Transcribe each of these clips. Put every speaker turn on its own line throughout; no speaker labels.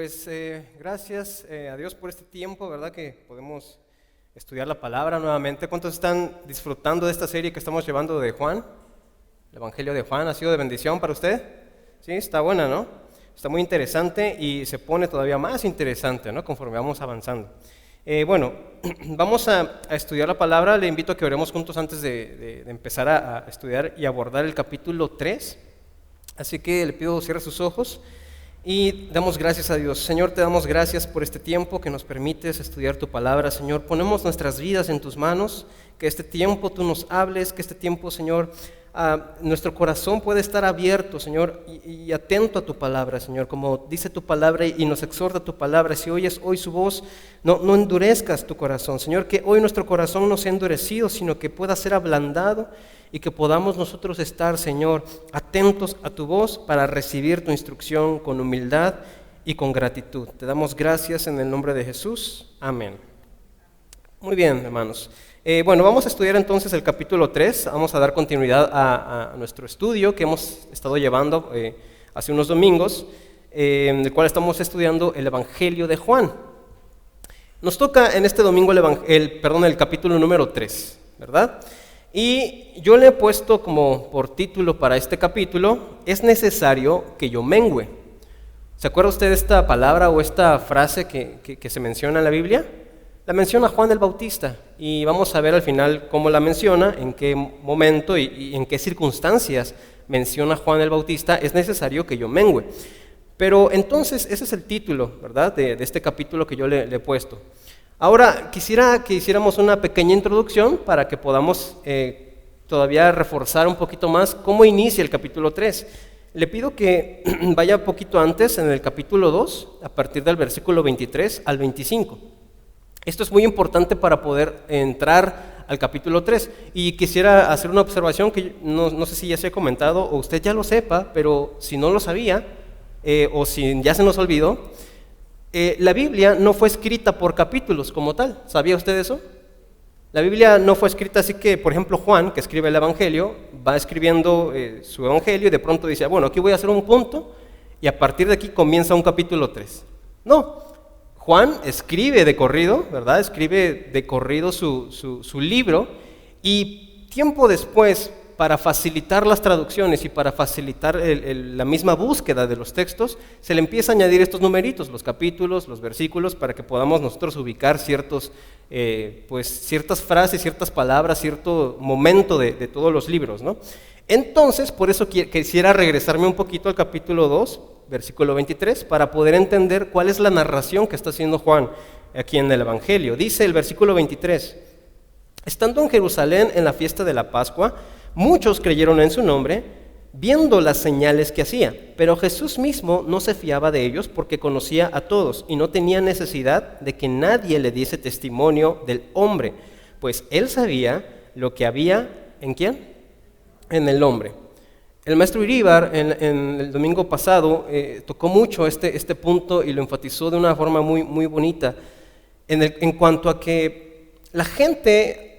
Pues gracias a Dios por este tiempo, ¿verdad? Que podemos estudiar la palabra nuevamente. ¿Cuántos están disfrutando de esta serie que estamos llevando de Juan? El Evangelio de Juan, ¿ha sido de bendición para usted? Sí, está buena, ¿no? Está muy interesante y se pone todavía más interesante, ¿no? Conforme vamos avanzando. Vamos a estudiar la palabra. Le invito a que oremos juntos antes de empezar a estudiar y abordar el capítulo 3. Así que le pido cierre sus ojos y damos gracias a Dios. Señor, te damos gracias por este tiempo que nos permites estudiar tu palabra. Señor, ponemos nuestras vidas en tus manos, que este tiempo tú nos hables, que este tiempo, Señor, nuestro corazón puede estar abierto, Señor, y atento a tu palabra, Señor, como dice tu palabra y nos exhorta tu palabra. Si oyes hoy su voz, no endurezcas tu corazón, Señor, que hoy nuestro corazón no sea endurecido, sino que pueda ser ablandado y que podamos nosotros estar, Señor, atentos a tu voz para recibir tu instrucción con humildad y con gratitud. Te damos gracias en el nombre de Jesús. Amén. Muy bien, hermanos. Vamos a estudiar entonces el capítulo 3, vamos a dar continuidad a nuestro estudio que hemos estado llevando hace unos domingos, en el cual estamos estudiando el Evangelio de Juan. Nos toca en este domingo el capítulo número 3, ¿verdad? Y yo le he puesto como por título para este capítulo, es necesario que yo mengüe. ¿Se acuerda usted de esta palabra o esta frase que se menciona en la Biblia? La menciona Juan el Bautista y vamos a ver al final cómo la menciona, en qué momento y en qué circunstancias menciona Juan el Bautista, es necesario que yo mengüe. Pero entonces ese es el título, ¿verdad?, de este capítulo que yo le he puesto. Ahora quisiera que hiciéramos una pequeña introducción para que podamos todavía reforzar un poquito más cómo inicia el capítulo 3. Le pido que vaya un poquito antes en el capítulo 2, a partir del versículo 23 al 25. Esto es muy importante para poder entrar al capítulo 3 y quisiera hacer una observación que no sé si ya se ha comentado o usted ya lo sepa, pero si no lo sabía o si ya se nos olvidó, la Biblia no fue escrita por capítulos como tal. ¿Sabía usted eso? La Biblia no fue escrita así que, por ejemplo, Juan, que escribe el Evangelio, va escribiendo su Evangelio y de pronto dice, bueno, aquí voy a hacer un punto y a partir de aquí comienza un capítulo 3. No. Juan escribe de corrido, ¿verdad? Escribe de corrido su libro y tiempo después, para facilitar las traducciones y para facilitar la misma búsqueda de los textos, se le empieza a añadir estos numeritos, los capítulos, los versículos, para que podamos nosotros ubicar ciertas frases, ciertas palabras, cierto momento de todos los libros, ¿no? Entonces, por eso quisiera regresarme un poquito al capítulo 2, versículo 23, para poder entender cuál es la narración que está haciendo Juan aquí en el Evangelio. Dice el versículo 23, estando en Jerusalén en la fiesta de la Pascua, muchos creyeron en su nombre, viendo las señales que hacía, pero Jesús mismo no se fiaba de ellos porque conocía a todos y no tenía necesidad de que nadie le diese testimonio del hombre, pues él sabía lo que había, ¿en quién? En el hombre. El maestro Iríbar en el domingo pasado tocó mucho este punto y lo enfatizó de una forma muy, muy bonita en cuanto a que la gente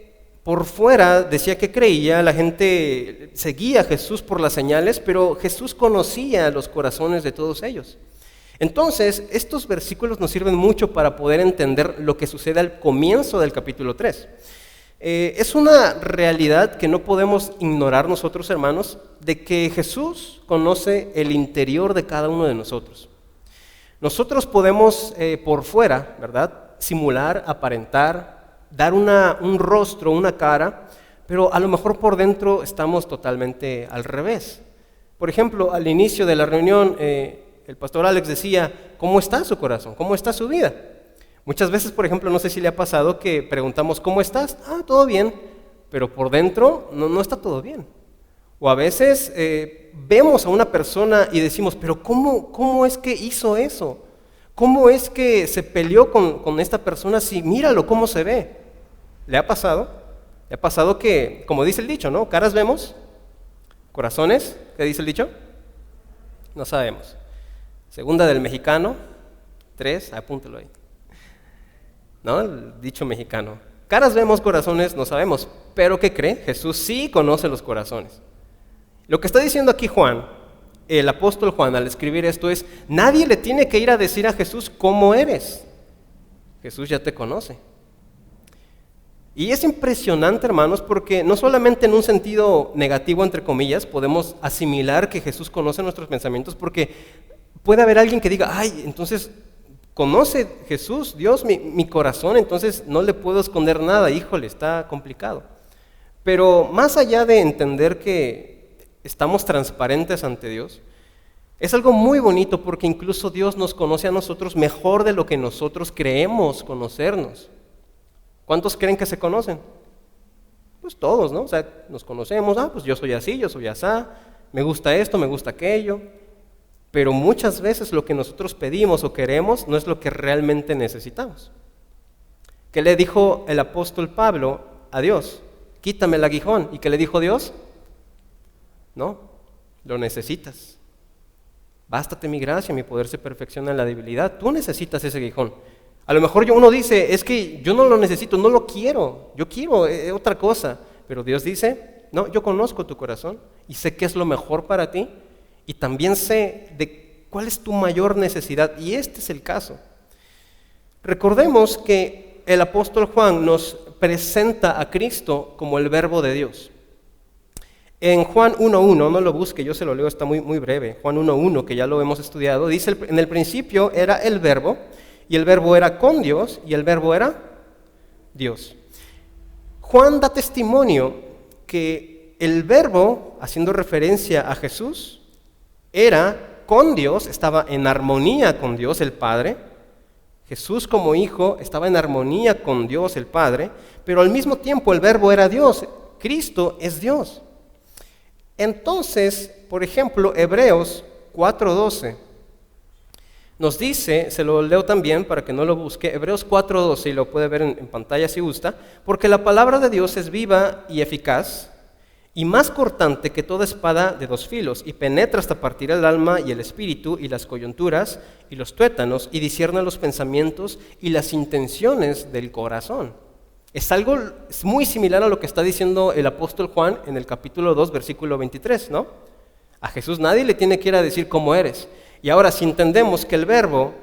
por fuera decía que creía, la gente seguía a Jesús por las señales, pero Jesús conocía los corazones de todos ellos. Entonces, estos versículos nos sirven mucho para poder entender lo que sucede al comienzo del capítulo 3. Es una realidad que no podemos ignorar nosotros, hermanos, de que Jesús conoce el interior de cada uno de nosotros. Nosotros podemos por fuera, ¿verdad?, simular, aparentar, dar un rostro, una cara, pero a lo mejor por dentro estamos totalmente al revés. Por ejemplo, al inicio de la reunión, el pastor Alex decía, ¿cómo está su corazón? ¿Cómo está su vida? Muchas veces, por ejemplo, no sé si le ha pasado que preguntamos, ¿cómo estás? Todo bien, pero por dentro no está todo bien. O a veces vemos a una persona y decimos, pero ¿cómo es que hizo eso? ¿Cómo es que se peleó con esta persona si míralo cómo se ve? ¿Le ha pasado? ¿Le ha pasado que, como dice el dicho, ¿no? Caras vemos, corazones, ¿qué dice el dicho? No sabemos. Segunda del Mexicano, 3, apúntelo ahí. ¿No? El dicho mexicano. Caras vemos, corazones no sabemos. Pero ¿qué cree? Jesús sí conoce los corazones. Lo que está diciendo aquí Juan el apóstol Juan al escribir esto es: nadie le tiene que ir a decir a Jesús cómo eres. Jesús ya te conoce. Y es impresionante, hermanos, porque no solamente en un sentido negativo, entre comillas, podemos asimilar que Jesús conoce nuestros pensamientos, porque puede haber alguien que diga: ay, entonces conoce Jesús, Dios, mi corazón, entonces no le puedo esconder nada, híjole, está complicado. Pero más allá de entender que estamos transparentes ante Dios, es algo muy bonito porque incluso Dios nos conoce a nosotros mejor de lo que nosotros creemos conocernos. ¿Cuántos creen que se conocen? Pues todos, ¿no? O sea, nos conocemos, pues yo soy así, yo soy asá, me gusta esto, me gusta aquello. Pero muchas veces lo que nosotros pedimos o queremos no es lo que realmente necesitamos. ¿Qué le dijo el apóstol Pablo a Dios? Quítame el aguijón. ¿Y qué le dijo Dios? No, lo necesitas. Bástate mi gracia, mi poder se perfecciona en la debilidad. Tú necesitas ese aguijón. A lo mejor uno dice: es que yo no lo necesito, no lo quiero, yo quiero otra cosa. Pero Dios dice: no, yo conozco tu corazón y sé qué es lo mejor para ti y también sé de cuál es tu mayor necesidad, y este es el caso. Recordemos que el apóstol Juan nos presenta a Cristo como el Verbo de Dios. En Juan 1.1, no lo busque, yo se lo leo, está muy breve. Juan 1.1, que ya lo hemos estudiado, dice: en el principio era el Verbo, y el Verbo era con Dios, y el Verbo era Dios. Juan da testimonio que el Verbo, haciendo referencia a Jesús, era con Dios, estaba en armonía con Dios el Padre. Jesús como Hijo estaba en armonía con Dios el Padre, pero al mismo tiempo el Verbo era Dios. Cristo es Dios. Entonces, por ejemplo, Hebreos 4.12 nos dice, se lo leo también para que no lo busque, Hebreos 4.12, y lo puede ver en pantalla si gusta: porque la palabra de Dios es viva y eficaz, y más cortante que toda espada de dos filos, y penetra hasta partir el alma y el espíritu, y las coyunturas, y los tuétanos, y discierne los pensamientos y las intenciones del corazón. Es muy similar a lo que está diciendo el apóstol Juan en el capítulo 2, versículo 23, ¿no? A Jesús nadie le tiene que ir a decir cómo eres. Y ahora, si entendemos que el Verbo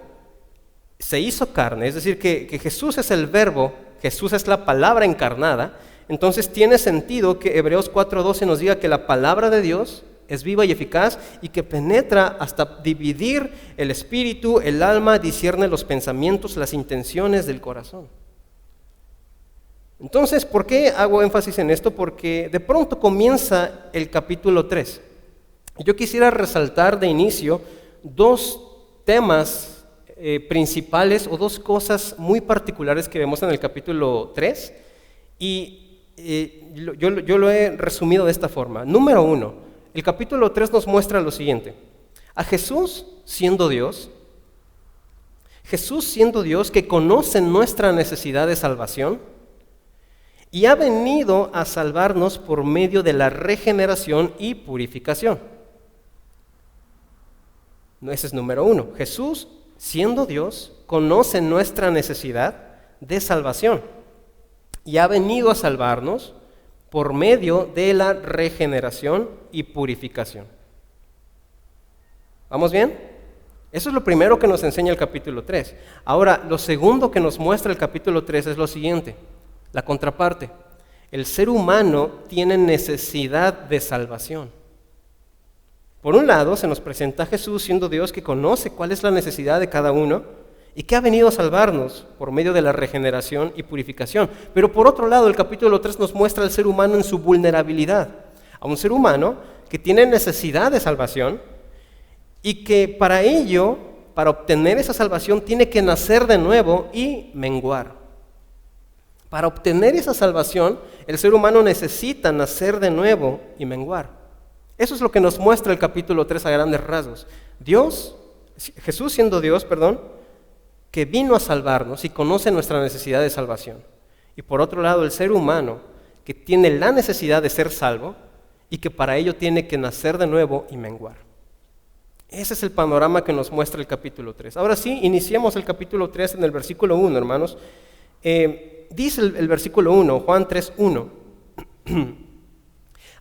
se hizo carne, es decir, que Jesús es el Verbo, Jesús es la palabra encarnada, entonces tiene sentido que Hebreos 4.12 nos diga que la palabra de Dios es viva y eficaz y que penetra hasta dividir el espíritu, el alma, discierne los pensamientos, las intenciones del corazón. Entonces, ¿por qué hago énfasis en esto? Porque de pronto comienza el capítulo 3. Yo quisiera resaltar de inicio dos temas principales o dos cosas muy particulares que vemos en el capítulo 3 y yo lo he resumido de esta forma. Número 1, el capítulo 3 nos muestra lo siguiente: a Jesús siendo Dios que conoce nuestra necesidad de salvación y ha venido a salvarnos por medio de la regeneración y purificación. Ese es número 1. Jesús, siendo Dios, conoce nuestra necesidad de salvación y ha venido a salvarnos por medio de la regeneración y purificación. ¿Vamos bien? Eso es lo primero que nos enseña el capítulo 3. Ahora, lo segundo que nos muestra el capítulo 3 es lo siguiente: la contraparte. El ser humano tiene necesidad de salvación. Por un lado, se nos presenta a Jesús siendo Dios que conoce cuál es la necesidad de cada uno y que ha venido a salvarnos por medio de la regeneración y purificación. Pero por otro lado, el capítulo 3 nos muestra al ser humano en su vulnerabilidad. A un ser humano que tiene necesidad de salvación y que para ello, para obtener esa salvación, tiene que nacer de nuevo y menguar. Para obtener esa salvación, el ser humano necesita nacer de nuevo y menguar. Eso es lo que nos muestra el capítulo 3 a grandes rasgos. Jesús siendo Dios, que vino a salvarnos y conoce nuestra necesidad de salvación. Y por otro lado, el ser humano que tiene la necesidad de ser salvo y que para ello tiene que nacer de nuevo y menguar. Ese es el panorama que nos muestra el capítulo 3. Ahora sí, iniciemos el capítulo 3 en el versículo 1, hermanos. Dice el versículo 1, Juan 3:1.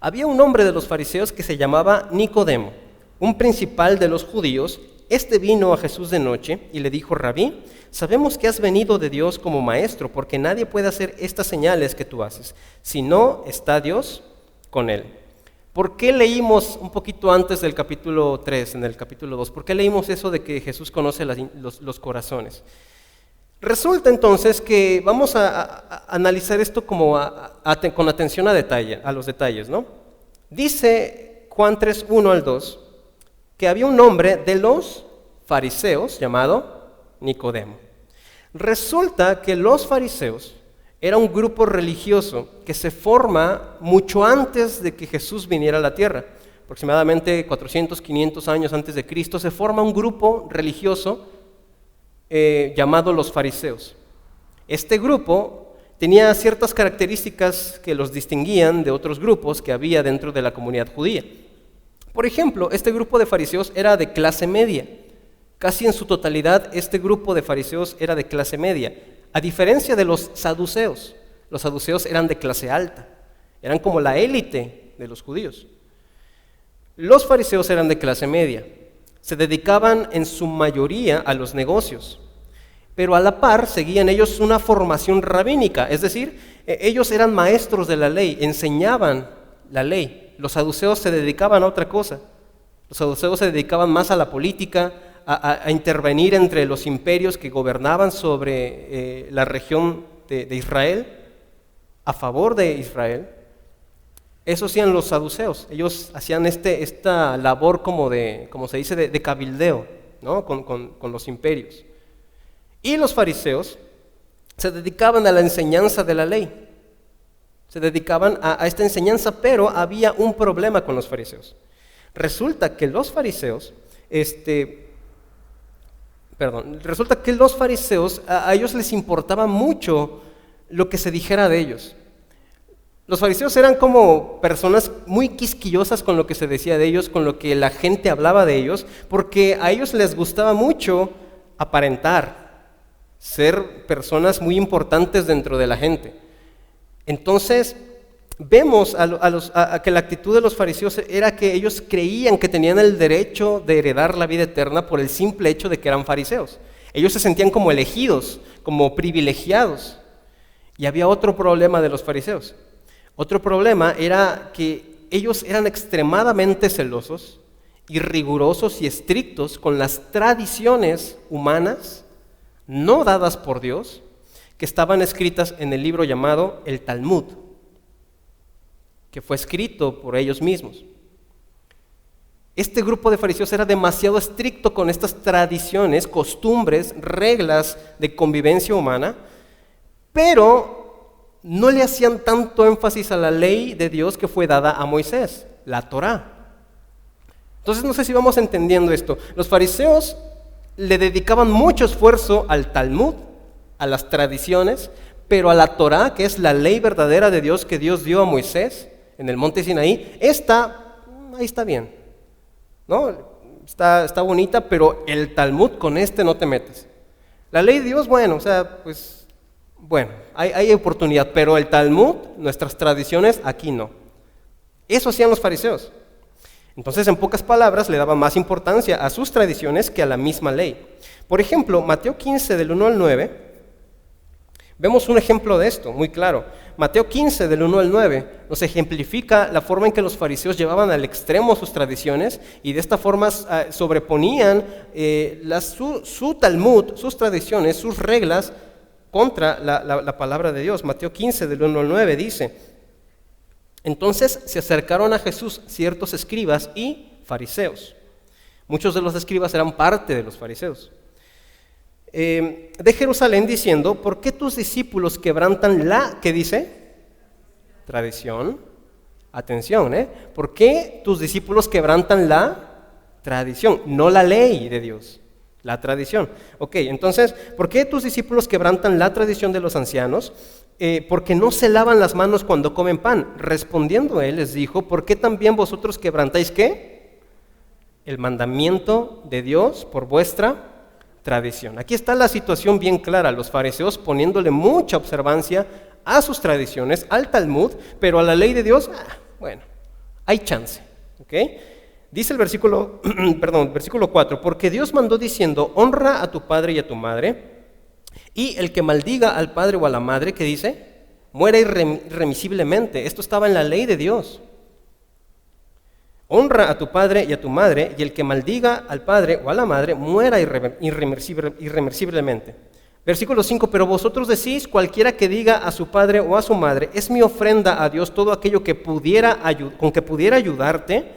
Había un hombre de los fariseos que se llamaba Nicodemo, un principal de los judíos, este vino a Jesús de noche y le dijo: Rabí, sabemos que has venido de Dios como maestro, porque nadie puede hacer estas señales que tú haces, si no está Dios con él. ¿Por qué leímos un poquito antes del capítulo 3, en el capítulo 2? ¿Por qué leímos eso de que Jesús conoce los corazones? Resulta entonces que vamos a analizar esto como con atención a los detalles, ¿no? Dice Juan 3, 1 al 2, que había un hombre de los fariseos llamado Nicodemo. Resulta que los fariseos era un grupo religioso que se forma mucho antes de que Jesús viniera a la tierra. Aproximadamente 400, 500 años antes de Cristo se forma un grupo religioso llamado los fariseos. Este grupo tenía ciertas características que los distinguían de otros grupos que había dentro de la comunidad judía. Por ejemplo, este grupo de fariseos era de clase media. Casi en su totalidad este grupo de fariseos era de clase media. A diferencia de los saduceos eran de clase alta, eran como la élite de los judíos. Los fariseos eran de clase media, se dedicaban en su mayoría a los negocios, pero a la par seguían ellos una formación rabínica, es decir, ellos eran maestros de la ley, enseñaban la ley. Los saduceos se dedicaban a otra cosa, los saduceos se dedicaban más a la política, a intervenir entre los imperios que gobernaban sobre la región de Israel, a favor de Israel. Eso hacían los saduceos. Ellos hacían esta labor como se dice, de cabildeo, ¿no? con los imperios. Y los fariseos se dedicaban a la enseñanza de la ley. Se dedicaban a esta enseñanza, pero había un problema con los fariseos. Resulta que los fariseos, a ellos les importaba mucho lo que se dijera de ellos. Los fariseos eran como personas muy quisquillosas con lo que se decía de ellos, con lo que la gente hablaba de ellos, porque a ellos les gustaba mucho aparentar, ser personas muy importantes dentro de la gente. Entonces, vemos que la actitud de los fariseos era que ellos creían que tenían el derecho de heredar la vida eterna por el simple hecho de que eran fariseos. Ellos se sentían como elegidos, como privilegiados. Y había otro problema de los fariseos. Otro problema era que ellos eran extremadamente celosos y rigurosos y estrictos con las tradiciones humanas no dadas por Dios, que estaban escritas en el libro llamado el Talmud, que fue escrito por ellos mismos. Este grupo de fariseos era demasiado estricto con estas tradiciones, costumbres, reglas de convivencia humana, pero no le hacían tanto énfasis a la ley de Dios que fue dada a Moisés, la Torá. Entonces no sé si vamos entendiendo esto. Los fariseos le dedicaban mucho esfuerzo al Talmud, a las tradiciones, pero a la Torá, que es la ley verdadera de Dios que Dios dio a Moisés en el monte Sinaí, ahí está bien, ¿no? Está bonita, pero el Talmud con no te metes. La ley de Dios, bueno, hay oportunidad, pero el Talmud, nuestras tradiciones, aquí no. Eso hacían los fariseos. Entonces, en pocas palabras, le daban más importancia a sus tradiciones que a la misma ley. Por ejemplo, Mateo 15, del 1 al 9, vemos un ejemplo de esto, muy claro. Mateo 15, del 1 al 9, nos ejemplifica la forma en que los fariseos llevaban al extremo sus tradiciones y de esta forma sobreponían su Talmud, sus tradiciones, sus reglas contra la palabra de Dios. Mateo 15, del 1 al 9 dice: entonces se acercaron a Jesús ciertos escribas y fariseos. Muchos de los escribas eran parte de los fariseos. De Jerusalén diciendo: ¿por qué tus discípulos quebrantan ¿qué dice? Tradición. Atención, ¿por qué tus discípulos quebrantan la tradición? No la ley de Dios, la tradición. Ok, entonces, ¿por qué tus discípulos quebrantan la tradición de los ancianos? Porque no se lavan las manos cuando comen pan. Respondiendo él les dijo: ¿por qué también vosotros quebrantáis qué? El mandamiento de Dios por vuestra tradición. Aquí está la situación bien clara, los fariseos poniéndole mucha observancia a sus tradiciones, al Talmud, pero a la ley de Dios, hay chance. ¿Okay? Dice el versículo, versículo 4, porque Dios mandó diciendo, honra a tu padre y a tu madre, y el que maldiga al padre o a la madre, ¿qué dice? Muera irremisiblemente. Esto estaba en la ley de Dios. Honra a tu padre y a tu madre, y el que maldiga al padre o a la madre, muera irremisiblemente. Versículo 5, pero vosotros decís, cualquiera que diga a su padre o a su madre, es mi ofrenda a Dios todo aquello que con que pudiera ayudarte,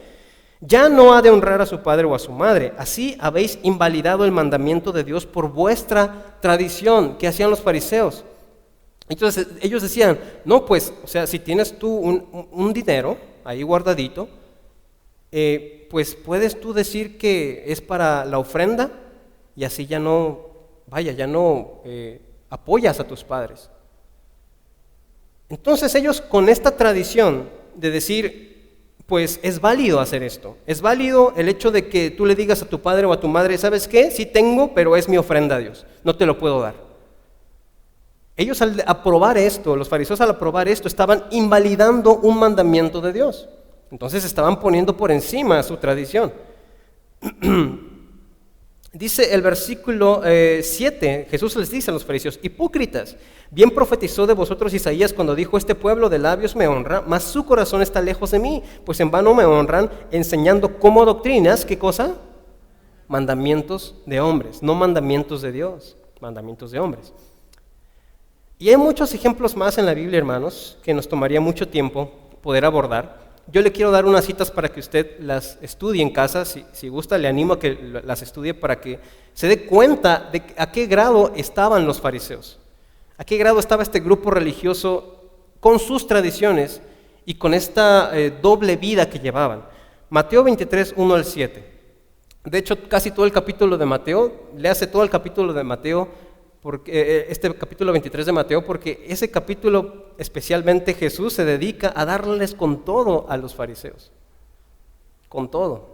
ya no ha de honrar a su padre o a su madre. Así habéis invalidado el mandamiento de Dios por vuestra tradición. ¿Qué hacían los fariseos? Entonces ellos decían, no pues, o sea, si tienes tú un dinero ahí guardadito, pues puedes tú decir que es para la ofrenda y así ya no apoyas a tus padres. Entonces ellos con esta tradición de decir, pues es válido hacer esto, es válido el hecho de que tú le digas a tu padre o a tu madre, ¿sabes qué? Sí tengo, pero es mi ofrenda a Dios, no te lo puedo dar. Ellos al aprobar esto, los fariseos al aprobar esto, estaban invalidando un mandamiento de Dios. Entonces estaban poniendo por encima su tradición. Dice el versículo 7, Jesús les dice a los fariseos, hipócritas, bien profetizó de vosotros Isaías cuando dijo, este pueblo de labios me honra, mas su corazón está lejos de mí, pues en vano me honran, enseñando como doctrinas, ¿qué cosa? Mandamientos de hombres, no mandamientos de Dios, mandamientos de hombres. Y hay muchos ejemplos más en la Biblia, hermanos, que nos tomaría mucho tiempo poder abordar. Yo le quiero dar unas citas para que usted las estudie en casa, si gusta le animo a que las estudie para que se dé cuenta de a qué grado estaban los fariseos, a qué grado estaba este grupo religioso con sus tradiciones y con esta doble vida que llevaban. Mateo 23, 1 al 7. De hecho, casi todo el capítulo de Mateo, le hace todo el capítulo de Mateo, porque, este capítulo 23 de Mateo, porque ese capítulo especialmente Jesús se dedica a darles con todo a los fariseos, con todo.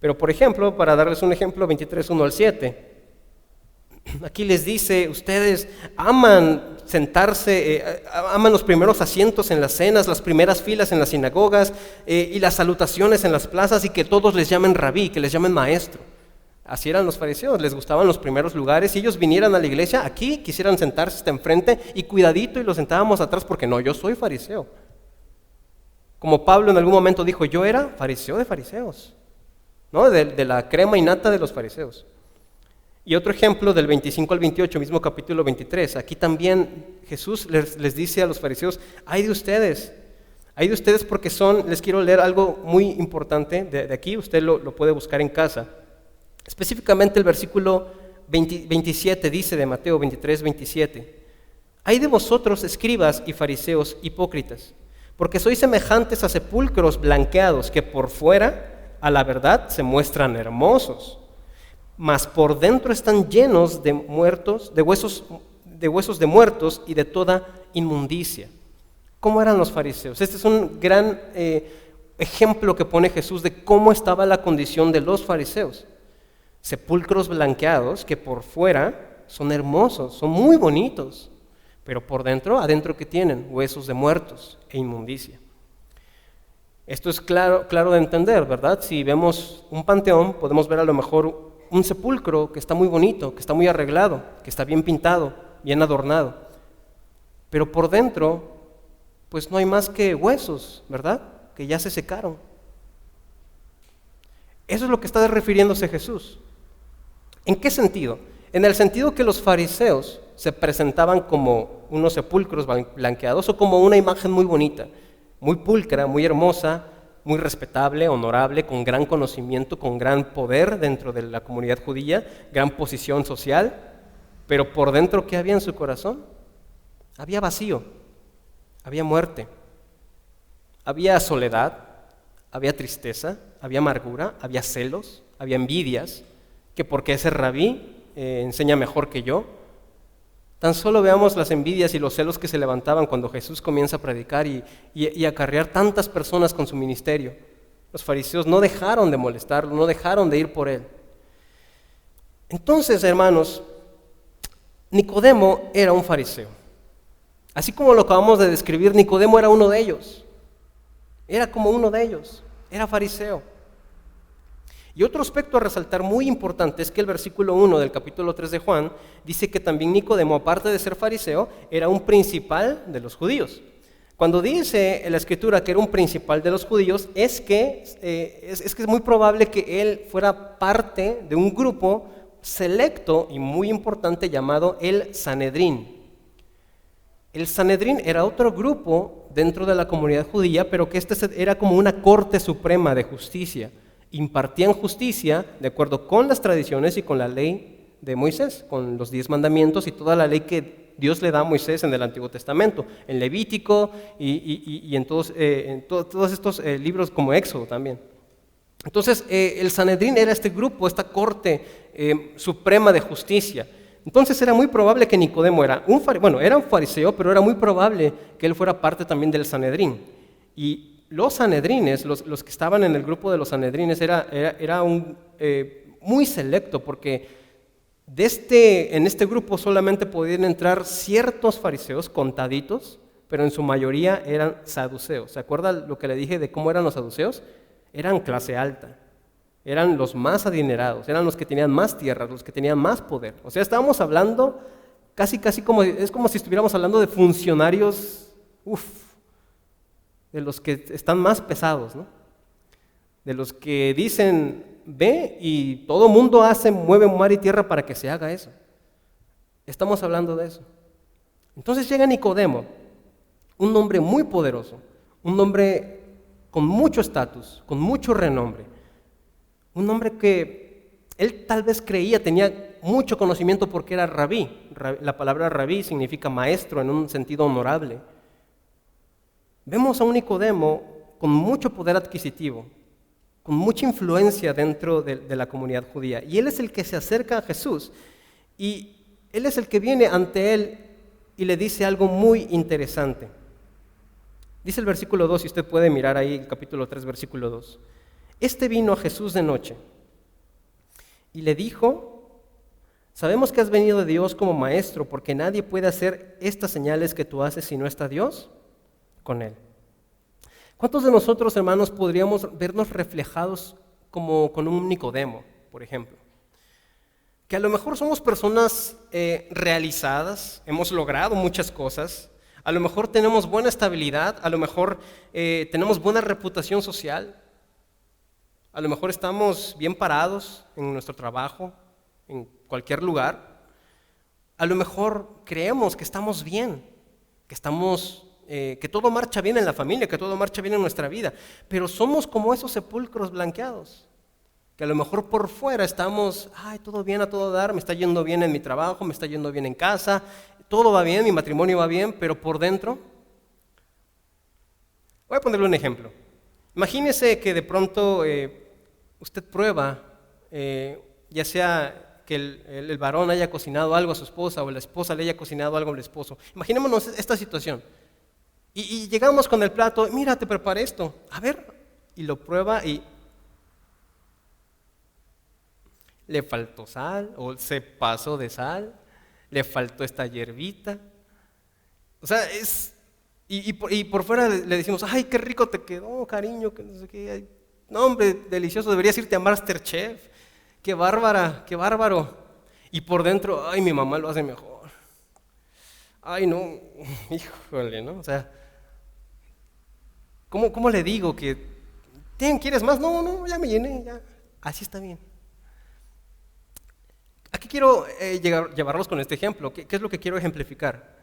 Pero por ejemplo, para darles un ejemplo, 23, 1 al 7, aquí les dice, ustedes aman sentarse, aman los primeros asientos en las cenas, las primeras filas en las sinagogas y las salutaciones en las plazas y que todos les llamen rabí, que les llamen maestro. Así eran los fariseos, les gustaban los primeros lugares. Si ellos vinieran a la iglesia, aquí quisieran sentarse hasta enfrente y cuidadito y los sentábamos atrás porque no, yo soy fariseo. Como Pablo en algún momento dijo, yo era fariseo de fariseos, ¿no? De la crema y nata de los fariseos. Y otro ejemplo del 25 al 28, mismo capítulo 23, aquí también Jesús les dice a los fariseos, ay de ustedes porque les quiero leer algo muy importante de aquí, usted lo puede buscar en casa. Específicamente el versículo 27 dice de Mateo 23, 27. Ay de vosotros, escribas y fariseos hipócritas, porque sois semejantes a sepulcros blanqueados que por fuera, a la verdad, se muestran hermosos, mas por dentro están llenos de muertos, de huesos de muertos y de toda inmundicia. ¿Cómo eran los fariseos? Este es un gran ejemplo que pone Jesús de cómo estaba la condición de los fariseos. Sepulcros blanqueados que por fuera son hermosos, son muy bonitos, pero por dentro, adentro ¿qué tienen? Huesos de muertos e inmundicia. Esto es claro de entender, ¿verdad? Si vemos un panteón, podemos ver a lo mejor un sepulcro que está muy bonito, que está muy arreglado, que está bien pintado, bien adornado, pero por dentro, pues no hay más que huesos, ¿verdad? Que ya se secaron. Eso es lo que está refiriéndose Jesús. ¿En qué sentido? En el sentido que los fariseos se presentaban como unos sepulcros blanqueados o como una imagen muy bonita, muy pulcra, muy hermosa, muy respetable, honorable, con gran conocimiento, con gran poder dentro de la comunidad judía, gran posición social, pero por dentro, ¿qué había en su corazón? Había vacío, había muerte, había soledad, había tristeza, había amargura, había celos, había envidias, que porque ese rabí enseña mejor que yo. Tan solo veamos las envidias y los celos que se levantaban cuando Jesús comienza a predicar y acarrear tantas personas con su ministerio. Los fariseos no dejaron de molestarlo, no dejaron de ir por él. Entonces, hermanos, Nicodemo era un fariseo. Así como lo acabamos de describir, Nicodemo era uno de ellos. Era como uno de ellos. era fariseo. Y otro aspecto a resaltar muy importante es que el versículo 1 del capítulo 3 de Juan dice que también Nicodemo, aparte de ser fariseo, era un principal de los judíos. Cuando dice en la Escritura que era un principal de los judíos, es que es muy probable que él fuera parte de un grupo selecto y muy importante llamado el Sanedrín. El Sanedrín era otro grupo dentro de la comunidad judía, pero que era como una corte suprema de justicia. Impartían justicia de acuerdo con las tradiciones y con la ley de Moisés, con los 10 mandamientos y toda la ley que Dios le da a Moisés en el Antiguo Testamento, en Levítico y en todos estos libros como Éxodo también. Entonces, el Sanedrín era este grupo, esta corte suprema de justicia. Entonces era muy probable que Nicodemo era un fariseo, pero era muy probable que él fuera parte también del Sanedrín. Y los sanedrines, los que estaban en el grupo de los sanedrines, era muy selecto, porque en este grupo solamente podían entrar ciertos fariseos contaditos, pero en su mayoría eran saduceos. ¿Se acuerdan lo que le dije de cómo eran los saduceos? Eran clase alta, eran los más adinerados, eran los que tenían más tierras, los que tenían más poder. O sea, estábamos hablando casi es como si estuviéramos hablando de funcionarios, de los que están más pesados, ¿no? De los que dicen, ve y todo mundo mueve mar y tierra para que se haga eso. Estamos hablando de eso. Entonces llega Nicodemo, un hombre muy poderoso, un hombre con mucho estatus, con mucho renombre, un hombre que él tal vez tenía mucho conocimiento porque era rabí. La palabra rabí significa maestro en un sentido honorable. Vemos a un Nicodemo con mucho poder adquisitivo, con mucha influencia dentro de la comunidad judía. Y él es el que se acerca a Jesús y él es el que viene ante él y le dice algo muy interesante. Dice el versículo 2, si usted puede mirar ahí el capítulo 3, versículo 2. Este vino a Jesús de noche y le dijo: sabemos que has venido de Dios como maestro, porque nadie puede hacer estas señales que tú haces si no está Dios con él. ¿Cuántos de nosotros, hermanos, podríamos vernos reflejados como con un Nicodemo, por ejemplo? Que a lo mejor somos personas realizadas, hemos logrado muchas cosas, a lo mejor tenemos buena estabilidad, a lo mejor tenemos buena reputación social, a lo mejor estamos bien parados en nuestro trabajo, en cualquier lugar, a lo mejor creemos que estamos bien, que todo marcha bien en la familia, que todo marcha bien en nuestra vida, pero somos como esos sepulcros blanqueados, que a lo mejor por fuera estamos, todo bien a todo dar, me está yendo bien en mi trabajo, me está yendo bien en casa, todo va bien, mi matrimonio va bien, pero por dentro. Voy a ponerle un ejemplo. Imagínese que de pronto usted prueba, ya sea que el varón haya cocinado algo a su esposa o la esposa le haya cocinado algo al esposo. Imaginémonos esta situación. Y llegamos con el plato, mira, te preparé esto, a ver, y lo prueba y le faltó sal, o se pasó de sal, le faltó esta hierbita. O sea, y por fuera le decimos, ay, qué rico te quedó, cariño, que no sé qué. Ay, no, hombre, delicioso, deberías irte a MasterChef, qué bárbara, qué bárbaro. Y por dentro, ay, mi mamá lo hace mejor. Ay, no, híjole, ¿no? O sea, ¿cómo le digo que, ¿quieres más? No, ya me llené, ya, así está bien. Aquí quiero llevarlos con este ejemplo. ¿Qué es lo que quiero ejemplificar?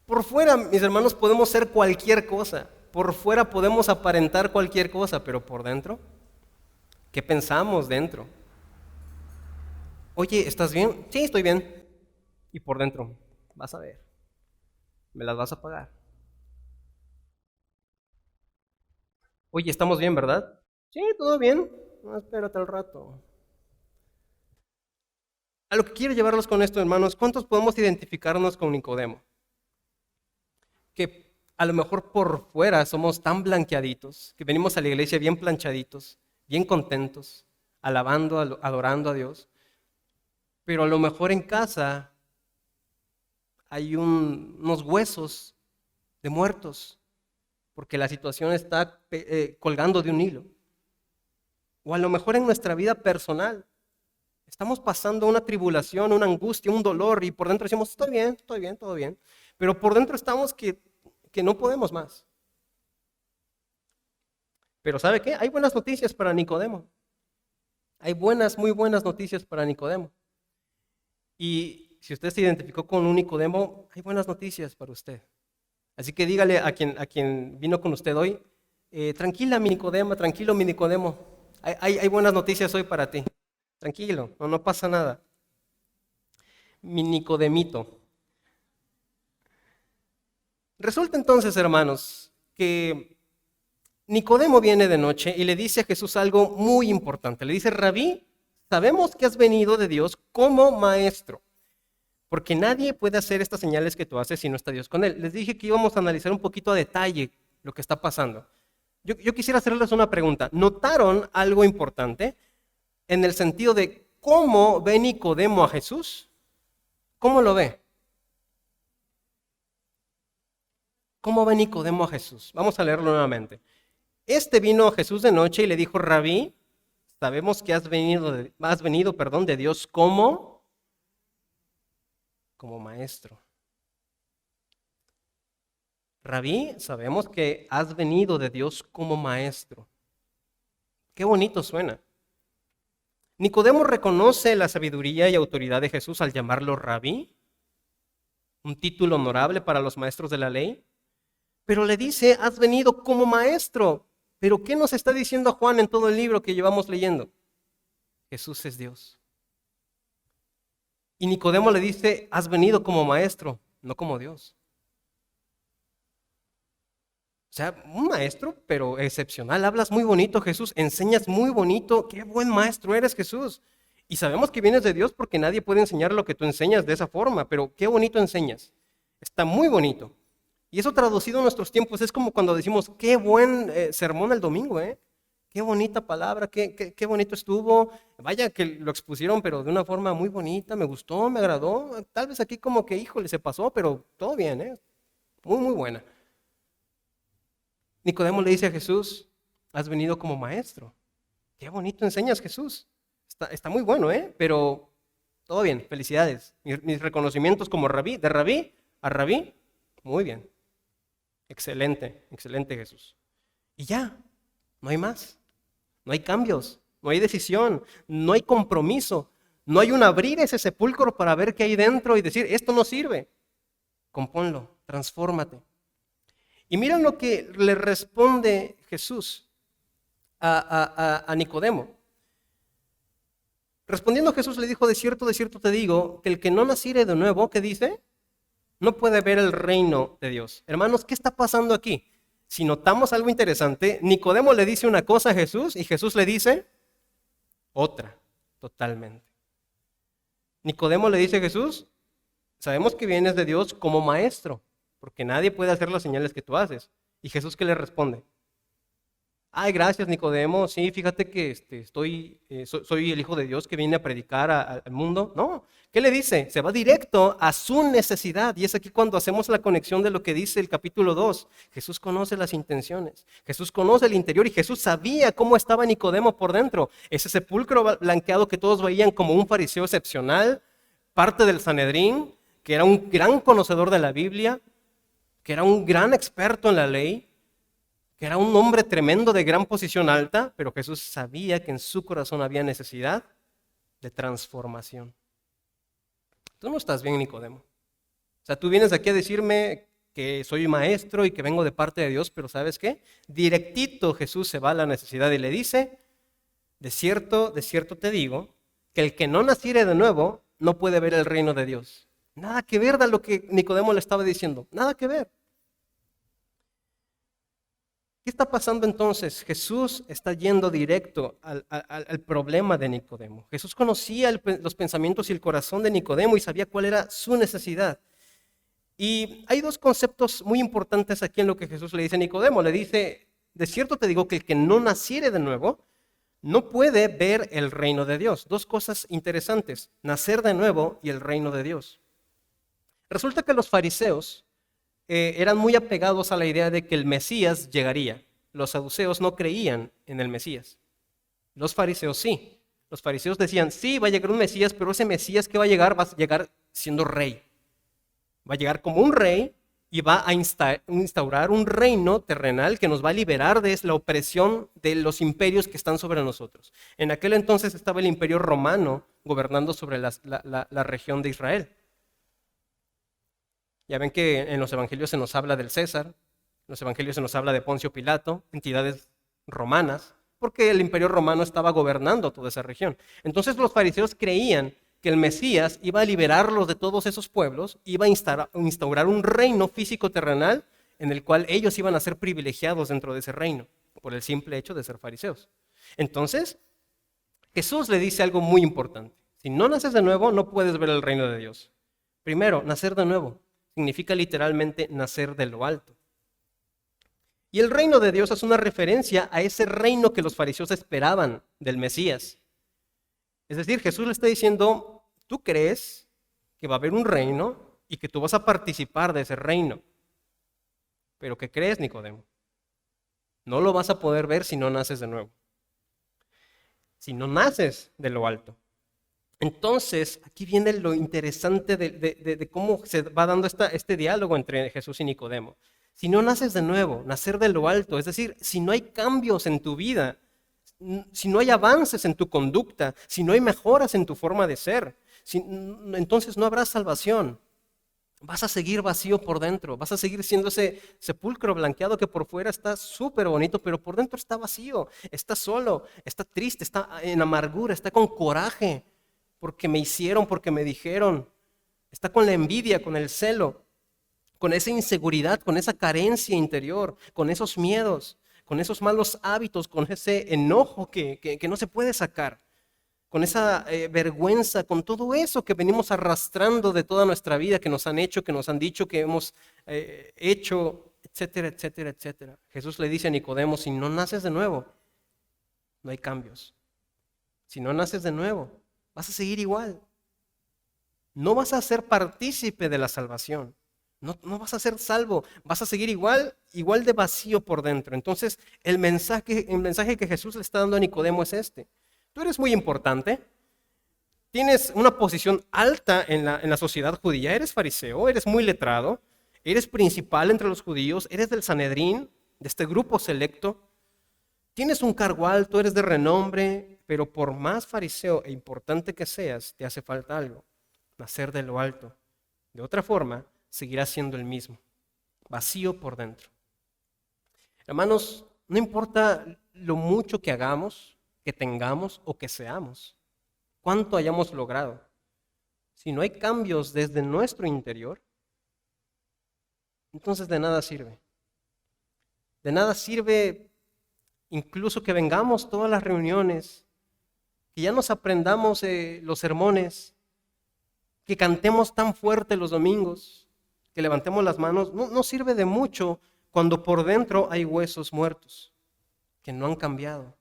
Por fuera, mis hermanos, podemos ser cualquier cosa. Por fuera podemos aparentar cualquier cosa, pero por dentro, ¿qué pensamos dentro? Oye, ¿estás bien? Sí, estoy bien. Y por dentro, vas a ver, me las vas a pagar. Oye, ¿estamos bien, verdad? Sí, todo bien. No, espérate al rato. A lo que quiero llevarlos con esto, hermanos, ¿cuántos podemos identificarnos con Nicodemo? Que a lo mejor por fuera somos tan blanqueaditos, que venimos a la iglesia bien planchaditos, bien contentos, alabando, adorando a Dios, pero a lo mejor en casa hay unos huesos de muertos, porque la situación está colgando de un hilo. O a lo mejor en nuestra vida personal. Estamos pasando una tribulación, una angustia, un dolor y por dentro decimos, estoy bien, estoy bien, todo bien. Pero por dentro estamos que no podemos más. Pero ¿sabe qué? Hay buenas noticias para Nicodemo. Hay buenas, muy buenas noticias para Nicodemo. Y si usted se identificó con un Nicodemo, hay buenas noticias para usted. Así que dígale a quien vino con usted hoy, tranquila mi Nicodemo, tranquilo mi Nicodemo, hay buenas noticias hoy para ti. Tranquilo, no pasa nada. Mi Nicodemito. Resulta entonces, hermanos, que Nicodemo viene de noche y le dice a Jesús algo muy importante. Le dice, Rabí, sabemos que has venido de Dios como maestro, porque nadie puede hacer estas señales que tú haces si no está Dios con él. Les dije que íbamos a analizar un poquito a detalle lo que está pasando. Yo quisiera hacerles una pregunta. ¿Notaron algo importante en el sentido de cómo ve Nicodemo a Jesús? ¿Cómo lo ve? ¿Cómo ve Nicodemo a Jesús? Vamos a leerlo nuevamente. Este vino a Jesús de noche y le dijo, Rabí, sabemos que has venido de Dios como maestro. Rabí, sabemos que has venido de Dios como maestro. Qué bonito suena. Nicodemo reconoce la sabiduría y autoridad de Jesús al llamarlo Rabí, un título honorable para los maestros de la ley, pero le dice, has venido como maestro. ¿Pero qué nos está diciendo Juan en todo el libro que llevamos leyendo? Jesús es Dios. Y Nicodemo le dice, has venido como maestro, no como Dios. O sea, un maestro, pero excepcional. Hablas muy bonito, Jesús. Enseñas muy bonito. Qué buen maestro eres, Jesús. Y sabemos que vienes de Dios porque nadie puede enseñar lo que tú enseñas de esa forma. Pero qué bonito enseñas. Está muy bonito. Y eso traducido en nuestros tiempos es como cuando decimos, qué buen sermón el domingo, ¿eh? Qué bonita palabra, qué bonito estuvo. Vaya que lo expusieron, pero de una forma muy bonita. Me gustó, me agradó. Tal vez aquí como que, híjole, se pasó, pero todo bien, ¿eh? Muy, muy buena. Nicodemo le dice a Jesús, has venido como maestro. Qué bonito enseñas, Jesús. Está muy bueno, ¿eh? Pero todo bien, felicidades. Mis reconocimientos como rabí, de rabí a rabí, muy bien. Excelente, excelente, Jesús. Y ya, no hay más. No hay cambios, no hay decisión, no hay compromiso. No hay un abrir ese sepulcro para ver qué hay dentro y decir, esto no sirve. Compónlo, transfórmate. Y miren lo que le responde Jesús a Nicodemo. Respondiendo Jesús le dijo, de cierto te digo, que el que no naciere de nuevo, ¿qué dice? No puede ver el reino de Dios. Hermanos, ¿qué está pasando aquí? Si notamos algo interesante, Nicodemo le dice una cosa a Jesús y Jesús le dice otra, totalmente. Nicodemo le dice a Jesús, sabemos que vienes de Dios como maestro, porque nadie puede hacer las señales que tú haces. ¿Y Jesús qué le responde? Ay, gracias Nicodemo, sí, fíjate que soy el Hijo de Dios que viene a predicar al mundo. No, ¿qué le dice? Se va directo a su necesidad. Y es aquí cuando hacemos la conexión de lo que dice el capítulo 2. Jesús conoce las intenciones, Jesús conoce el interior y Jesús sabía cómo estaba Nicodemo por dentro. Ese sepulcro blanqueado que todos veían como un fariseo excepcional, parte del Sanedrín, que era un gran conocedor de la Biblia, que era un gran experto en la ley, que era un hombre tremendo de gran posición alta, pero Jesús sabía que en su corazón había necesidad de transformación. Tú no estás bien, Nicodemo. O sea, tú vienes aquí a decirme que soy maestro y que vengo de parte de Dios, pero ¿sabes qué? Directito Jesús se va a la necesidad y le dice, de cierto te digo, que el que no naciere de nuevo no puede ver el reino de Dios. Nada que ver de lo que Nicodemo le estaba diciendo, nada que ver. ¿Qué está pasando entonces? Jesús está yendo directo al problema de Nicodemo. Jesús conocía los pensamientos y el corazón de Nicodemo y sabía cuál era su necesidad. Y hay dos conceptos muy importantes aquí en lo que Jesús le dice a Nicodemo. Le dice, de cierto te digo que el que no naciere de nuevo no puede ver el reino de Dios. Dos cosas interesantes, nacer de nuevo y el reino de Dios. Resulta que los fariseos eran muy apegados a la idea de que el Mesías llegaría. Los saduceos no creían en el Mesías. Los fariseos sí. Los fariseos decían, sí, va a llegar un Mesías, pero ese Mesías que va a llegar siendo rey. Va a llegar como un rey y va a instaurar un reino terrenal que nos va a liberar de la opresión de los imperios que están sobre nosotros. En aquel entonces estaba el imperio romano gobernando sobre la región de Israel. Ya ven que en los evangelios se nos habla del César, en los evangelios se nos habla de Poncio Pilato, entidades romanas, porque el imperio romano estaba gobernando toda esa región. Entonces los fariseos creían que el Mesías iba a liberarlos de todos esos pueblos, iba a instaurar un reino físico terrenal en el cual ellos iban a ser privilegiados dentro de ese reino, por el simple hecho de ser fariseos. Entonces, Jesús le dice algo muy importante. Si no naces de nuevo, no puedes ver el reino de Dios. Primero, nacer de nuevo significa literalmente nacer de lo alto. Y el reino de Dios es una referencia a ese reino que los fariseos esperaban del Mesías. Es decir, Jesús le está diciendo, tú crees que va a haber un reino y que tú vas a participar de ese reino. Pero ¿qué crees, Nicodemo? No lo vas a poder ver si no naces de nuevo. Si no naces de lo alto. Entonces, aquí viene lo interesante de cómo se va dando este diálogo entre Jesús y Nicodemo. Si no naces de nuevo, nacer de lo alto, es decir, si no hay cambios en tu vida, si no hay avances en tu conducta, si no hay mejoras en tu forma de ser, entonces no habrá salvación. Vas a seguir vacío por dentro, vas a seguir siendo ese sepulcro blanqueado que por fuera está súper bonito, pero por dentro está vacío, está solo, está triste, está en amargura, está con coraje, porque me hicieron, porque me dijeron, está con la envidia, con el celo, con esa inseguridad, con esa carencia interior, con esos miedos, con esos malos hábitos, con ese enojo que no se puede sacar, con esa vergüenza, con todo eso que venimos arrastrando de toda nuestra vida, que nos han hecho, que nos han dicho, que hemos hecho, etcétera, etcétera, etcétera. Jesús le dice a Nicodemo, si no naces de nuevo, no hay cambios. Si no naces de nuevo, vas a seguir igual. No vas a ser partícipe de la salvación. No vas a ser salvo, vas a seguir igual de vacío por dentro. Entonces, el mensaje que Jesús le está dando a Nicodemo es este. Tú eres muy importante, tienes una posición alta en la sociedad judía, eres fariseo, eres muy letrado, eres principal entre los judíos, eres del Sanedrín, de este grupo selecto, tienes un cargo alto, eres de renombre, pero por más fariseo e importante que seas, te hace falta algo, nacer de lo alto. De otra forma, seguirás siendo el mismo, vacío por dentro. Hermanos, no importa lo mucho que hagamos, que tengamos o que seamos, cuánto hayamos logrado, si no hay cambios desde nuestro interior, entonces de nada sirve. De nada sirve incluso que vengamos todas las reuniones, que ya nos aprendamos los sermones, que cantemos tan fuerte los domingos, que levantemos las manos, no sirve de mucho cuando por dentro hay huesos muertos que no han cambiado.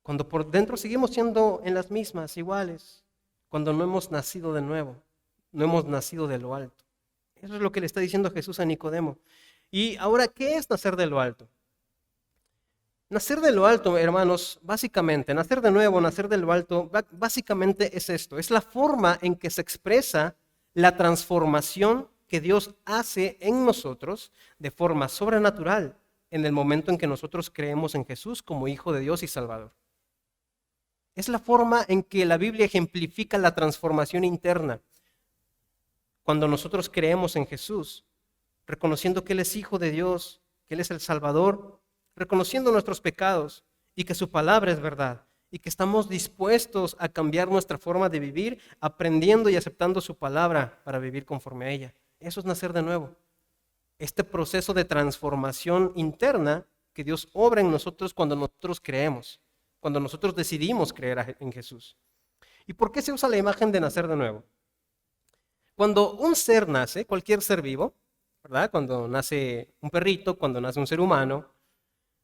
Cuando por dentro seguimos siendo en las mismas, iguales, cuando no hemos nacido de nuevo, no hemos nacido de lo alto. Eso es lo que le está diciendo Jesús a Nicodemo. Y ahora, ¿qué es nacer de lo alto? Nacer de lo alto, hermanos, básicamente, nacer de nuevo, nacer de lo alto, básicamente es esto. Es la forma en que se expresa la transformación que Dios hace en nosotros de forma sobrenatural en el momento en que nosotros creemos en Jesús como Hijo de Dios y Salvador. Es la forma en que la Biblia ejemplifica la transformación interna. Cuando nosotros creemos en Jesús, reconociendo que Él es Hijo de Dios, que Él es el Salvador, reconociendo nuestros pecados y que su palabra es verdad y que estamos dispuestos a cambiar nuestra forma de vivir, aprendiendo y aceptando su palabra para vivir conforme a ella. Eso es nacer de nuevo. Este proceso de transformación interna que Dios obra en nosotros cuando nosotros creemos, cuando nosotros decidimos creer en Jesús. ¿Y por qué se usa la imagen de nacer de nuevo? Cuando un ser nace, cualquier ser vivo, ¿verdad? Cuando nace un perrito, cuando nace un ser humano,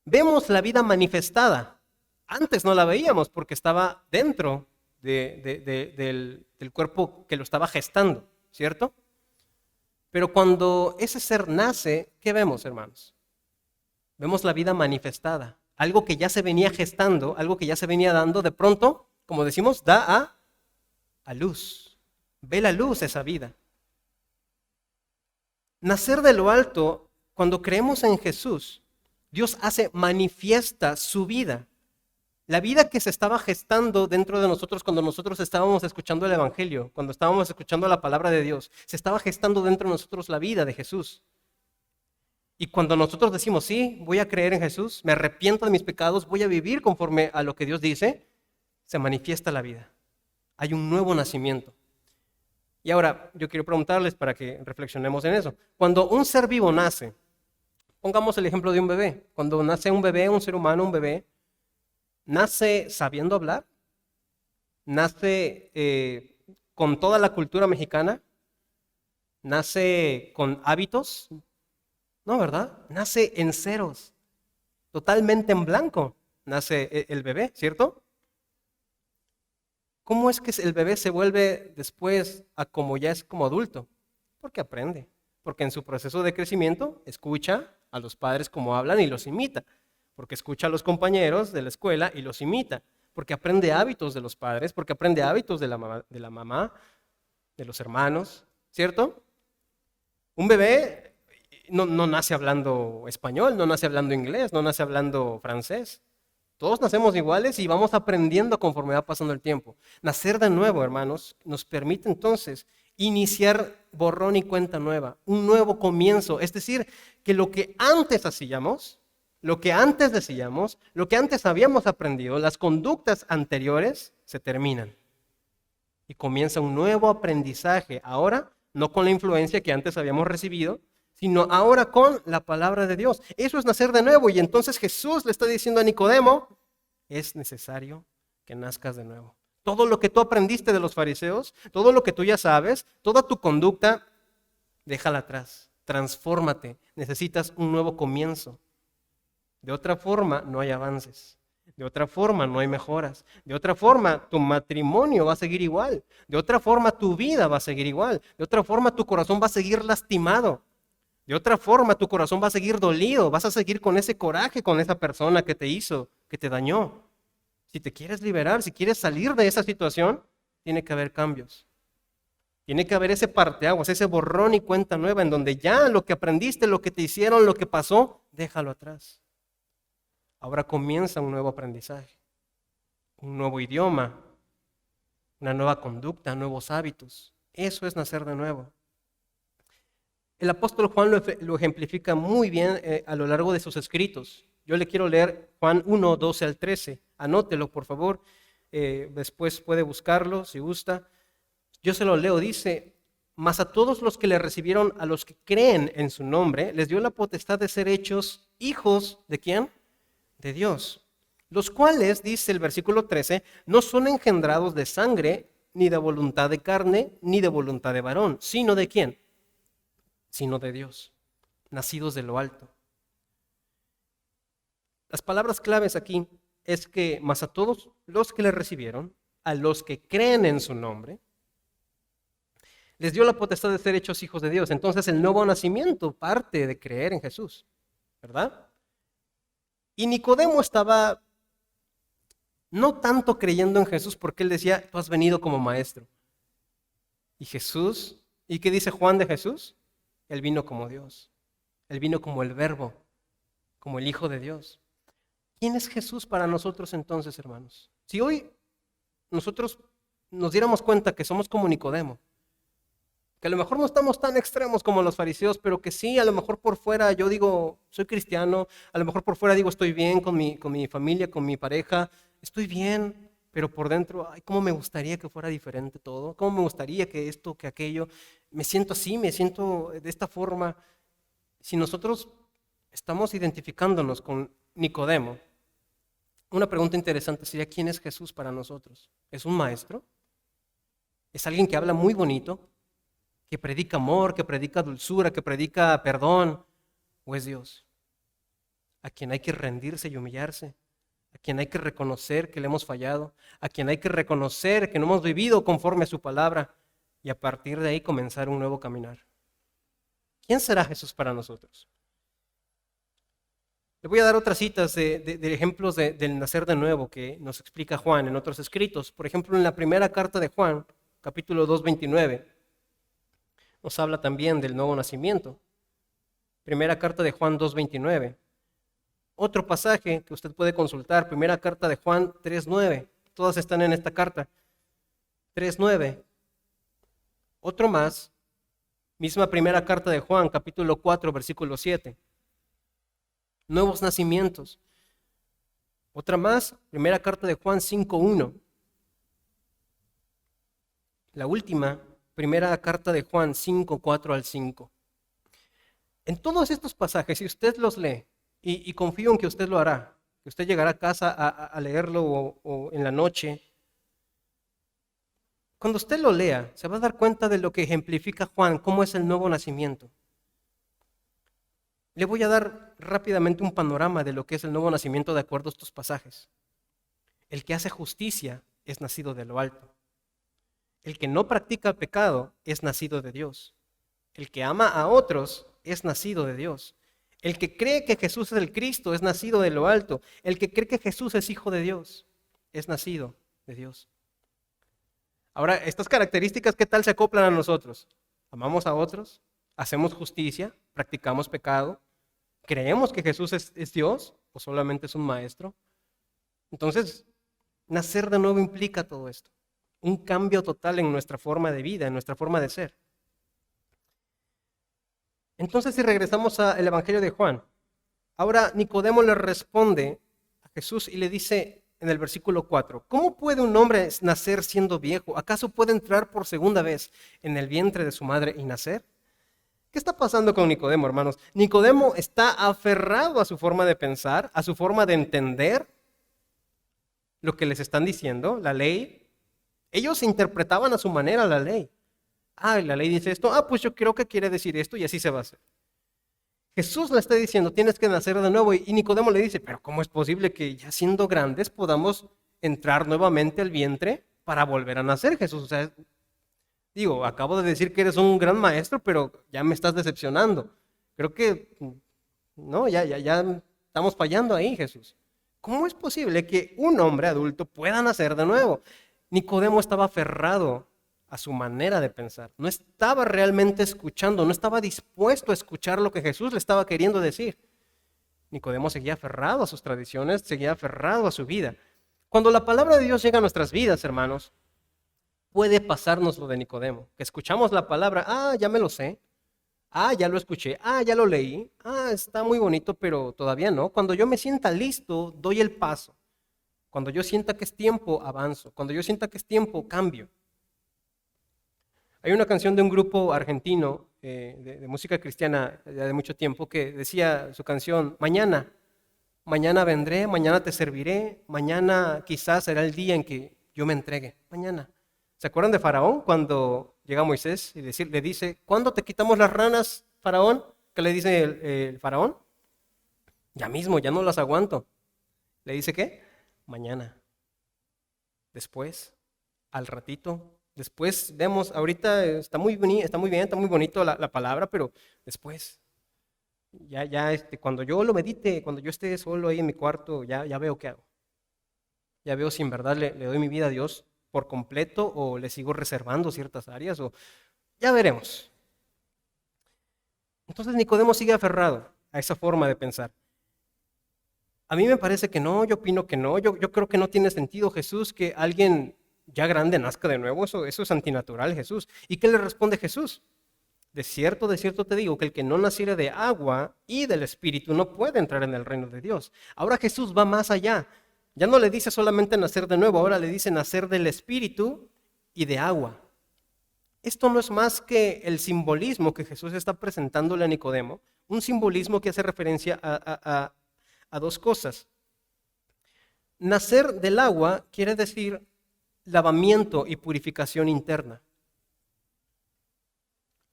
vemos la vida manifestada. Antes no la veíamos porque estaba dentro del cuerpo que lo estaba gestando, ¿cierto? Pero cuando ese ser nace, ¿qué vemos, hermanos? Vemos la vida manifestada. algo que ya se venía gestando, algo que ya se venía dando, de pronto, como decimos, da a luz. Ve la luz esa vida. Nacer de lo alto, cuando creemos en Jesús, Dios hace manifiesta su vida. La vida que se estaba gestando dentro de nosotros cuando nosotros estábamos escuchando el Evangelio, cuando estábamos escuchando la palabra de Dios, se estaba gestando dentro de nosotros la vida de Jesús. Y cuando nosotros decimos, sí, voy a creer en Jesús, me arrepiento de mis pecados, voy a vivir conforme a lo que Dios dice, se manifiesta la vida. Hay un nuevo nacimiento. Y ahora yo quiero preguntarles para que reflexionemos en eso. Cuando un ser vivo nace, pongamos el ejemplo de un bebé. Cuando nace un bebé, un ser humano, un bebé, ¿nace sabiendo hablar? ¿Nace con toda la cultura mexicana? ¿Nace con hábitos? No, ¿verdad? Nace en ceros, totalmente en blanco. Nace el bebé, ¿cierto? ¿Cómo es que el bebé se vuelve después a como ya es como adulto? Porque aprende, porque en su proceso de crecimiento escucha a los padres cómo hablan y los imita, porque escucha a los compañeros de la escuela y los imita, porque aprende hábitos de los padres, porque aprende hábitos de la mamá, de los hermanos, ¿cierto? Un bebé no nace hablando español, no nace hablando inglés, no nace hablando francés. Todos nacemos iguales y vamos aprendiendo conforme va pasando el tiempo. Nacer de nuevo, hermanos, nos permite entonces iniciar borrón y cuenta nueva, un nuevo comienzo. Es decir, que lo que antes hacíamos, lo que antes decíamos, lo que antes habíamos aprendido, las conductas anteriores se terminan. Y comienza un nuevo aprendizaje, ahora no con la influencia que antes habíamos recibido, sino ahora con la palabra de Dios. Eso es nacer de nuevo. Y entonces Jesús le está diciendo a Nicodemo, es necesario que nazcas de nuevo. Todo lo que tú aprendiste de los fariseos, todo lo que tú ya sabes, toda tu conducta, déjala atrás, transfórmate. Necesitas un nuevo comienzo. De otra forma, no hay avances. De otra forma, no hay mejoras. De otra forma, tu matrimonio va a seguir igual. De otra forma, tu vida va a seguir igual. De otra forma, tu corazón va a seguir lastimado. De otra forma, tu corazón va a seguir dolido, vas a seguir con ese coraje con esa persona que te hizo, que te dañó. Si te quieres liberar, si quieres salir de esa situación, tiene que haber cambios. Tiene que haber ese parteaguas, ese borrón y cuenta nueva en donde ya lo que aprendiste, lo que te hicieron, lo que pasó, déjalo atrás. Ahora comienza un nuevo aprendizaje, un nuevo idioma, una nueva conducta, nuevos hábitos. Eso es nacer de nuevo. El apóstol Juan lo ejemplifica muy bien a lo largo de sus escritos. Yo le quiero leer Juan 1, 12 al 13. Anótelo, por favor. Después puede buscarlo si gusta. Yo se lo leo. Dice, mas a todos los que le recibieron, a los que creen en su nombre, les dio la potestad de ser hechos hijos, ¿de quién? De Dios. Los cuales, dice el versículo 13, no son engendrados de sangre, ni de voluntad de carne, ni de voluntad de varón, sino ¿de quién? Sino de Dios, nacidos de lo alto. Las palabras claves aquí es que más a todos los que le recibieron, a los que creen en su nombre, les dio la potestad de ser hechos hijos de Dios. Entonces el nuevo nacimiento parte de creer en Jesús, ¿verdad? Y Nicodemo estaba no tanto creyendo en Jesús porque él decía, tú has venido como maestro. Y Jesús, ¿y qué dice Juan de Jesús? Él vino como Dios. Él vino como el Verbo, como el Hijo de Dios. ¿Quién es Jesús para nosotros entonces, hermanos? Si hoy nosotros nos diéramos cuenta que somos como Nicodemo, que a lo mejor no estamos tan extremos como los fariseos, pero que sí, a lo mejor por fuera yo digo, soy cristiano, a lo mejor por fuera digo, estoy bien con mi familia, con mi pareja, estoy bien, pero por dentro, ay, cómo me gustaría que fuera diferente todo, cómo me gustaría que esto, que aquello, me siento así, me siento de esta forma. Si nosotros estamos identificándonos con Nicodemo, una pregunta interesante sería, ¿quién es Jesús para nosotros? ¿Es un maestro? ¿Es alguien que habla muy bonito? ¿Que predica amor, que predica dulzura, que predica perdón? ¿O es Dios? A quien hay que rendirse y humillarse, a quien hay que reconocer que le hemos fallado, a quien hay que reconocer que no hemos vivido conforme a su palabra y a partir de ahí comenzar un nuevo caminar. ¿Quién será Jesús para nosotros? Le voy a dar otras citas de ejemplos del nacer de nuevo que nos explica Juan en otros escritos. Por ejemplo, en la primera carta de Juan, capítulo 2, 29, nos habla también del nuevo nacimiento. Primera carta de Juan 2, 29. Otro pasaje que usted puede consultar, primera carta de Juan 3, 9. Todas están en esta carta. 3, 9. Otro más, misma primera carta de Juan, capítulo 4, versículo 7. Nuevos nacimientos. Otra más, primera carta de Juan 5:1. La última, primera carta de Juan 5:4 al 5. En todos estos pasajes, si usted los lee, y confío en que usted lo hará, que usted llegará a casa a leerlo o en la noche, cuando usted lo lea, se va a dar cuenta de lo que ejemplifica Juan, cómo es el nuevo nacimiento. Le voy a dar rápidamente un panorama de lo que es el nuevo nacimiento de acuerdo a estos pasajes. El que hace justicia es nacido de lo alto. El que no practica pecado es nacido de Dios. El que ama a otros es nacido de Dios. El que cree que Jesús es el Cristo es nacido de lo alto. El que cree que Jesús es hijo de Dios es nacido de Dios. Ahora, estas características, ¿qué tal se acoplan a nosotros? Amamos a otros, hacemos justicia, practicamos pecado, creemos que Jesús es Dios o solamente es un maestro. Entonces, nacer de nuevo implica todo esto. Un cambio total en nuestra forma de vida, en nuestra forma de ser. Entonces, si regresamos al Evangelio de Juan, ahora Nicodemo le responde a Jesús y le dice en el versículo 4, ¿cómo puede un hombre nacer siendo viejo? ¿Acaso puede entrar por segunda vez en el vientre de su madre y nacer? ¿Qué está pasando con Nicodemo, hermanos? Nicodemo está aferrado a su forma de pensar, a su forma de entender lo que les están diciendo, la ley. Ellos interpretaban a su manera la ley. La ley dice esto, pues yo creo que quiere decir esto y así se va a hacer. Jesús le está diciendo, tienes que nacer de nuevo, y Nicodemo le dice, pero ¿cómo es posible que ya siendo grandes podamos entrar nuevamente al vientre para volver a nacer, Jesús? O sea, digo, acabo de decir que eres un gran maestro, pero ya me estás decepcionando. Creo que, no, ya estamos fallando ahí, Jesús. ¿Cómo es posible que un hombre adulto pueda nacer de nuevo? Nicodemo estaba aferrado a su manera de pensar. No estaba realmente escuchando, no estaba dispuesto a escuchar lo que Jesús le estaba queriendo decir. Nicodemo seguía aferrado a sus tradiciones, seguía aferrado a su vida. Cuando la palabra de Dios llega a nuestras vidas, hermanos, puede pasarnos lo de Nicodemo, que escuchamos la palabra, ya me lo sé, ya lo escuché, ya lo leí, está muy bonito, pero todavía no. Cuando yo me sienta listo, doy el paso. Cuando yo sienta que es tiempo, avanzo. Cuando yo sienta que es tiempo, cambio. Hay una canción de un grupo argentino de música cristiana ya de mucho tiempo que decía su canción, mañana vendré, mañana te serviré, mañana quizás será el día en que yo me entregue, mañana. ¿Se acuerdan de Faraón cuando llega Moisés y le dice, ¿cuándo te quitamos las ranas, Faraón? ¿Qué le dice el Faraón? Ya mismo, ya no las aguanto. ¿Le dice qué? Mañana. Después, al ratito. Después vemos, ahorita está muy bien, está muy bonito la palabra, pero después, cuando yo lo medite, cuando yo esté solo ahí en mi cuarto, ya veo qué hago. Ya veo si en verdad le doy mi vida a Dios por completo o le sigo reservando ciertas áreas, o ya veremos. Entonces Nicodemo sigue aferrado a esa forma de pensar. A mí me parece que no, yo opino que no, yo creo que no tiene sentido, Jesús, que alguien ya grande nazca de nuevo, eso es antinatural, Jesús. ¿Y qué le responde Jesús? De cierto te digo que el que no naciere de agua y del Espíritu no puede entrar en el reino de Dios. Ahora Jesús va más allá. Ya no le dice solamente nacer de nuevo, ahora le dice nacer del Espíritu y de agua. Esto no es más que el simbolismo que Jesús está presentándole a Nicodemo, un simbolismo que hace referencia a dos cosas. Nacer del agua quiere decir lavamiento y purificación interna.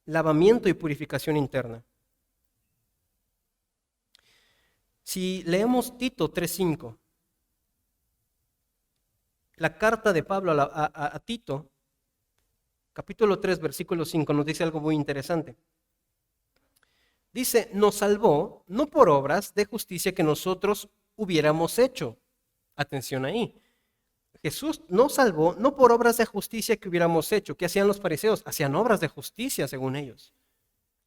Lavamiento y purificación interna. Si leemos Tito 3:5, la carta de Pablo a Tito, capítulo 3, versículo 5, nos dice algo muy interesante. Dice, nos salvó no por obras de justicia que nosotros hubiéramos hecho. Atención ahí. Jesús nos salvó no por obras de justicia que hubiéramos hecho. ¿Qué hacían los fariseos? Hacían obras de justicia según ellos.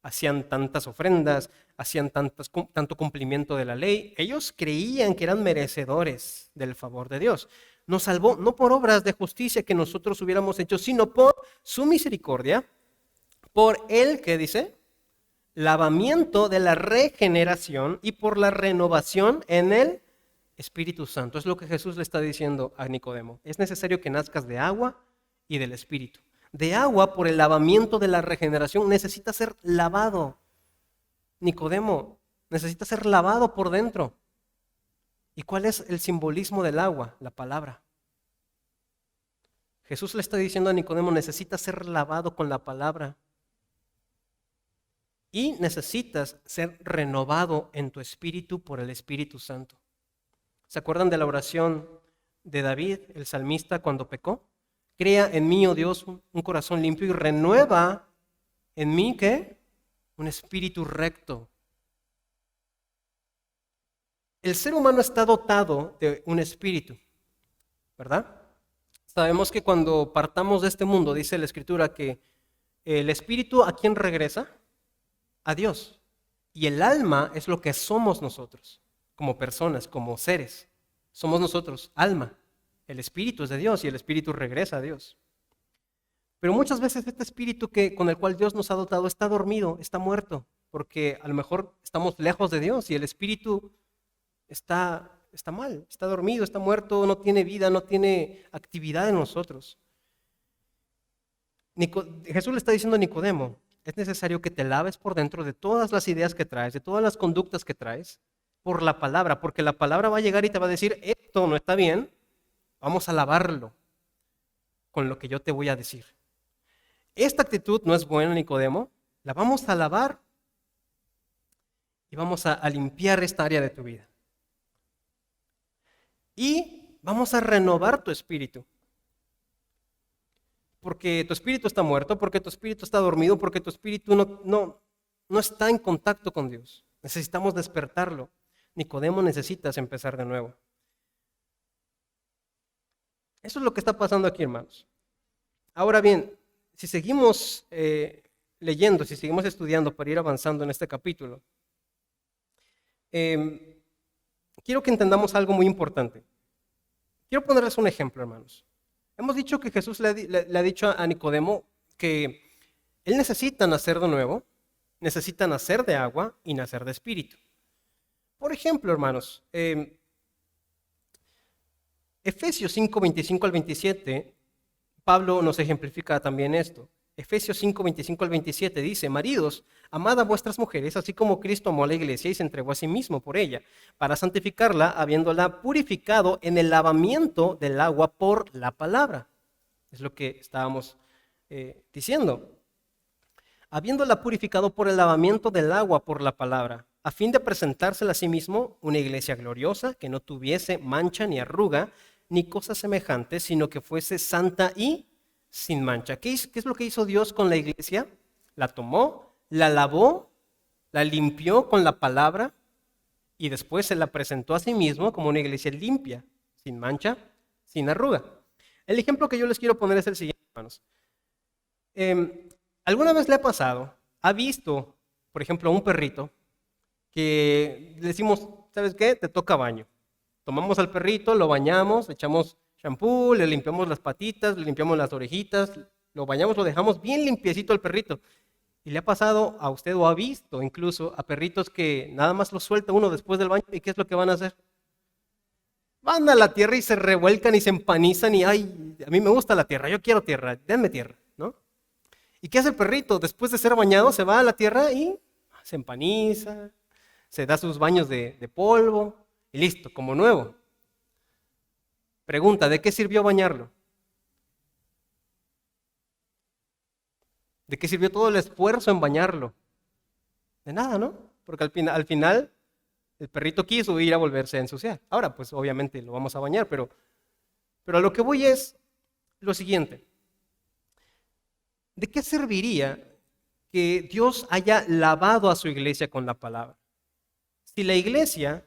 Hacían tantas ofrendas, hacían tanto cumplimiento de la ley. Ellos creían que eran merecedores del favor de Dios. Nos salvó no por obras de justicia que nosotros hubiéramos hecho, sino por su misericordia, por el, ¿qué dice? Lavamiento de la regeneración y por la renovación en el Espíritu Santo. Es lo que Jesús le está diciendo a Nicodemo. Es necesario que nazcas de agua y del Espíritu. De agua por el lavamiento de la regeneración. Necesita ser lavado. Nicodemo necesita ser lavado por dentro. ¿Y cuál es el simbolismo del agua? La palabra. Jesús le está diciendo a Nicodemo, necesitas ser lavado con la palabra. Y necesitas ser renovado en tu espíritu por el Espíritu Santo. ¿Se acuerdan de la oración de David, el salmista, cuando pecó? Crea en mí, oh Dios, un corazón limpio y renueva en mí, ¿qué? Un espíritu recto. El ser humano está dotado de un espíritu, ¿verdad? Sabemos que cuando partamos de este mundo, dice la Escritura, que el espíritu, ¿a quién regresa? A Dios. Y el alma es lo que somos nosotros, como personas, como seres. Somos nosotros, alma. El espíritu es de Dios y el espíritu regresa a Dios. Pero muchas veces este espíritu con el cual Dios nos ha dotado está dormido, está muerto, porque a lo mejor estamos lejos de Dios y el espíritu está mal, está dormido, está muerto, no tiene vida, no tiene actividad en nosotros. Jesús le está diciendo a Nicodemo, es necesario que te laves por dentro de todas las ideas que traes, de todas las conductas que traes, por la palabra, porque la palabra va a llegar y te va a decir, esto no está bien, vamos a lavarlo con lo que yo te voy a decir. Esta actitud no es buena, Nicodemo, la vamos a lavar y vamos a limpiar esta área de tu vida. Y vamos a renovar tu espíritu. Porque tu espíritu está muerto, porque tu espíritu está dormido, porque tu espíritu no está en contacto con Dios. Necesitamos despertarlo. Nicodemo, necesitas empezar de nuevo. Eso es lo que está pasando aquí, hermanos. Ahora bien, si seguimos leyendo, si seguimos estudiando para ir avanzando en este capítulo, quiero que entendamos algo muy importante. Quiero ponerles un ejemplo, hermanos. Hemos dicho que Jesús le ha dicho a Nicodemo que él necesita nacer de nuevo, necesita nacer de agua y nacer de espíritu. Por ejemplo, hermanos, Efesios 5, 25 al 27, Pablo nos ejemplifica también esto. Efesios 5, 25 al 27 dice, maridos, amad a vuestras mujeres, así como Cristo amó a la iglesia y se entregó a sí mismo por ella, para santificarla, habiéndola purificado en el lavamiento del agua por la palabra. Es lo que estábamos diciendo. Habiéndola purificado por el lavamiento del agua por la palabra, a fin de presentársela a sí mismo una iglesia gloriosa, que no tuviese mancha ni arruga, ni cosa semejante, sino que fuese santa y sin mancha. ¿Qué es lo que hizo Dios con la iglesia? La tomó, la lavó, la limpió con la palabra y después se la presentó a sí mismo como una iglesia limpia, sin mancha, sin arruga. El ejemplo que yo les quiero poner es el siguiente, hermanos. ¿Alguna vez le ha pasado, ha visto, por ejemplo, a un perrito que le decimos, ¿sabes qué? Te toca baño. Tomamos al perrito, lo bañamos, echamos shampoo, le limpiamos las patitas, le limpiamos las orejitas, lo bañamos, lo dejamos bien limpiecito al perrito. ¿Y le ha pasado a usted o ha visto incluso a perritos que nada más los suelta uno después del baño y qué es lo que van a hacer? Van a la tierra y se revuelcan y se empanizan y ay, a mí me gusta la tierra, yo quiero tierra, denme tierra, ¿no? ¿Y qué hace el perrito? Después de ser bañado se va a la tierra y se empaniza, se da sus baños de polvo y listo, como nuevo. Pregunta, ¿de qué sirvió bañarlo? ¿De qué sirvió todo el esfuerzo en bañarlo? De nada, ¿no? Porque al final el perrito quiso ir a volverse a ensuciar. Ahora, pues obviamente lo vamos a bañar, pero a lo que voy es lo siguiente. ¿De qué serviría que Dios haya lavado a su iglesia con la palabra. Si la iglesia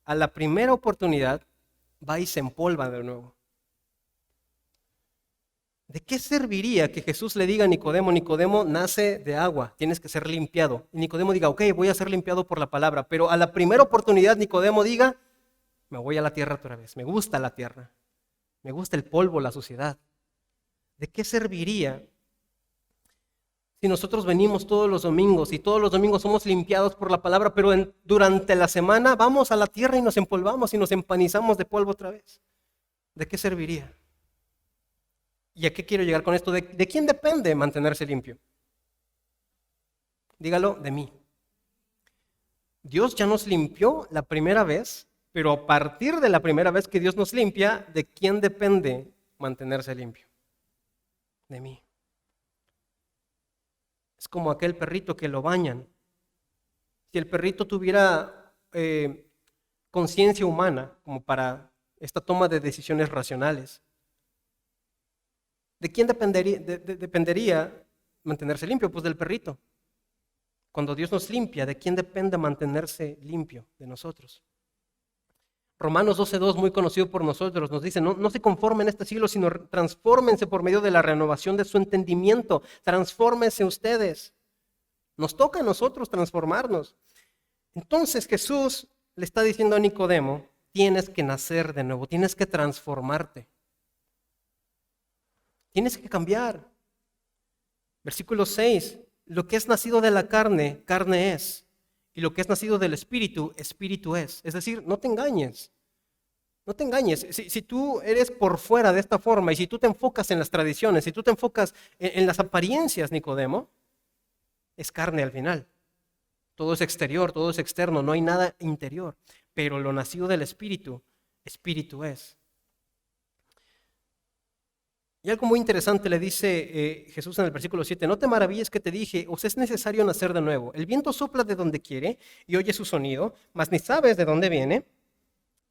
a la primera oportunidad va y se empolva de nuevo, ¿de qué serviría que Jesús le diga a Nicodemo, Nicodemo nace de agua, tienes que ser limpiado? Y Nicodemo diga, ok, voy a ser limpiado por la palabra, pero a la primera oportunidad Nicodemo diga, me voy a la tierra otra vez, me gusta la tierra, me gusta el polvo, la suciedad. ¿De qué serviría si nosotros venimos todos los domingos y todos los domingos somos limpiados por la palabra, pero durante la semana vamos a la tierra y nos empolvamos y nos empanizamos de polvo otra vez? ¿De qué serviría? ¿Y a qué quiero llegar con esto? ¿De quién depende mantenerse limpio? Dígalo, de mí. Dios ya nos limpió la primera vez, pero a partir de la primera vez que Dios nos limpia, ¿de quién depende mantenerse limpio? De mí. Es como aquel perrito que lo bañan. Si el perrito tuviera conciencia humana, como para esta toma de decisiones racionales, ¿de quién dependería mantenerse limpio? Pues del perrito. Cuando Dios nos limpia, ¿de quién depende mantenerse limpio? De nosotros. Romanos 12:2, muy conocido por nosotros, nos dice, no se conformen a este siglo, sino transfórmense por medio de la renovación de su entendimiento. Transfórmense ustedes. Nos toca a nosotros transformarnos. Entonces Jesús le está diciendo a Nicodemo, tienes que nacer de nuevo, tienes que transformarte. Tienes que cambiar. Versículo 6, lo que es nacido de la carne, carne es. Y lo que es nacido del Espíritu, Espíritu es. Es decir, no te engañes. No te engañes. Si tú eres por fuera de esta forma y si tú te enfocas en las tradiciones, si tú te enfocas en las apariencias, Nicodemo, es carne al final. Todo es exterior, todo es externo, no hay nada interior. Pero lo nacido del Espíritu, Espíritu es. Y algo muy interesante le dice Jesús en el versículo 7, no te maravilles que te dije, os es necesario nacer de nuevo. El viento sopla de donde quiere y oye su sonido, mas ni sabes de dónde viene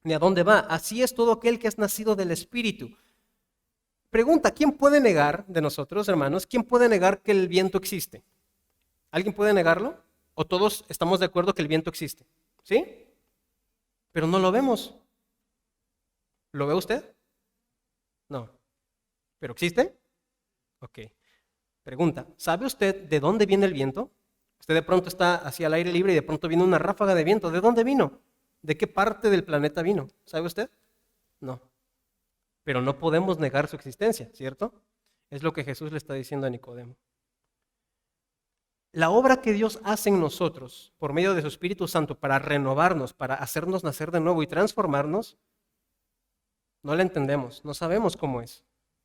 ni a dónde va. Así es todo aquel que es nacido del Espíritu. Pregunta, ¿quién puede negar de nosotros, hermanos? ¿Quién puede negar que el viento existe? ¿Alguien puede negarlo? ¿O todos estamos de acuerdo que el viento existe? ¿Sí? Pero no lo vemos. ¿Lo ve usted? No. ¿Pero existe? Ok. Pregunta, ¿sabe usted de dónde viene el viento? Usted de pronto está hacia el aire libre y de pronto viene una ráfaga de viento. ¿De dónde vino? ¿De qué parte del planeta vino? ¿Sabe usted? No. Pero no podemos negar su existencia, ¿cierto? Es lo que Jesús le está diciendo a Nicodemo. La obra que Dios hace en nosotros por medio de su Espíritu Santo para renovarnos, para hacernos nacer de nuevo y transformarnos, no la entendemos, no sabemos cómo es.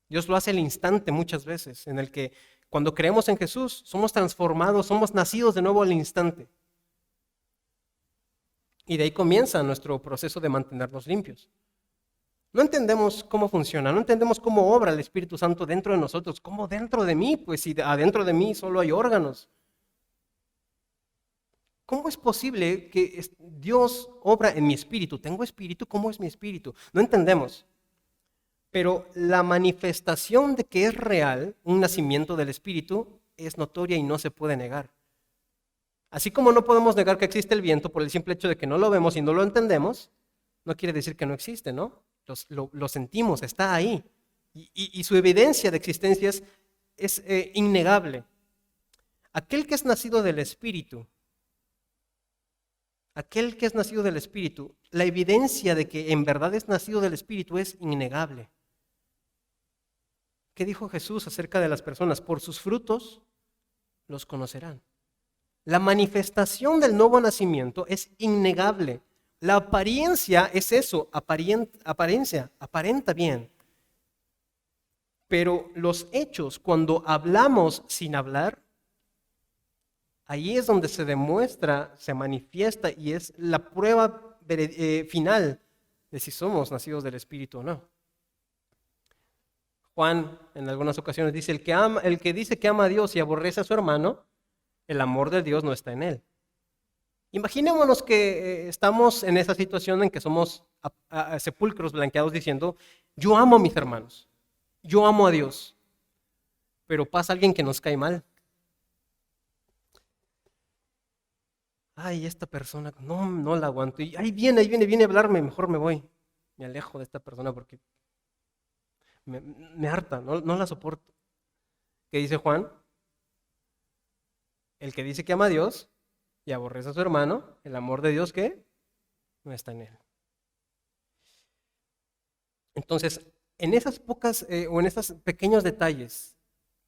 Dios lo hace al instante muchas veces, en el que cuando creemos en Jesús somos transformados, somos nacidos de nuevo al instante. Y de ahí comienza nuestro proceso de mantenernos limpios. No entendemos cómo funciona, no entendemos cómo obra el Espíritu Santo dentro de nosotros, cómo dentro de mí, pues si adentro de mí solo hay órganos. ¿Cómo es posible que Dios obra en mi espíritu? ¿Tengo espíritu? ¿Cómo es mi espíritu? No entendemos. Pero la manifestación de que es real un nacimiento del Espíritu es notoria y no se puede negar. Así como no podemos negar que existe el viento por el simple hecho de que no lo vemos y no lo entendemos, no quiere decir que no existe, ¿no? Lo sentimos, está ahí. Y su evidencia de existencia es innegable. Aquel que es nacido del Espíritu, la evidencia de que en verdad es nacido del Espíritu es innegable. ¿Qué dijo Jesús acerca de las personas? Por sus frutos los conocerán. La manifestación del nuevo nacimiento es innegable. La apariencia es eso, aparenta bien. Pero los hechos, cuando hablamos sin hablar, ahí es donde se demuestra, se manifiesta y es la prueba final de si somos nacidos del Espíritu o no. Juan en algunas ocasiones dice, el que dice que ama a Dios y aborrece a su hermano, el amor de Dios no está en él. Imaginémonos que estamos en esa situación en que somos sepulcros blanqueados diciendo, yo amo a mis hermanos, yo amo a Dios, pero pasa alguien que nos cae mal. ay, esta persona, no la aguanto. Y ahí viene a hablarme, mejor me voy. Me alejo de esta persona porque me harta, no la soporto. ¿Qué dice Juan? El que dice que ama a Dios y aborrece a su hermano, el amor de Dios, ¿qué? No está en él. Entonces, en esas pocas o en esos pequeños detalles,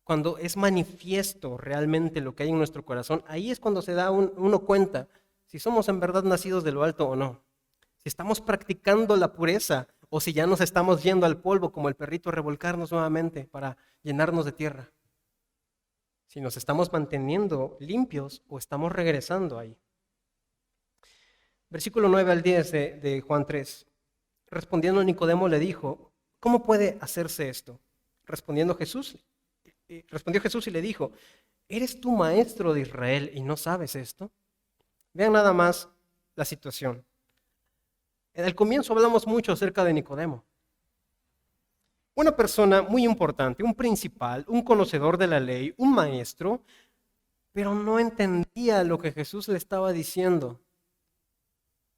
cuando es manifiesto realmente lo que hay en nuestro corazón, ahí es cuando se da uno cuenta si somos en verdad nacidos de lo alto o no. Si estamos practicando la pureza o si ya nos estamos yendo al polvo como el perrito a revolcarnos nuevamente para llenarnos de tierra. Si nos estamos manteniendo limpios o estamos regresando ahí. Versículo 9 al 10 de Juan 3. Respondiendo Nicodemo le dijo, ¿cómo puede hacerse esto? Respondió Jesús y le dijo, ¿eres tú maestro de Israel y no sabes esto? Vean nada más la situación. En el comienzo hablamos mucho acerca de Nicodemo. Una persona muy importante, un principal, un conocedor de la ley, un maestro, pero no entendía lo que Jesús le estaba diciendo.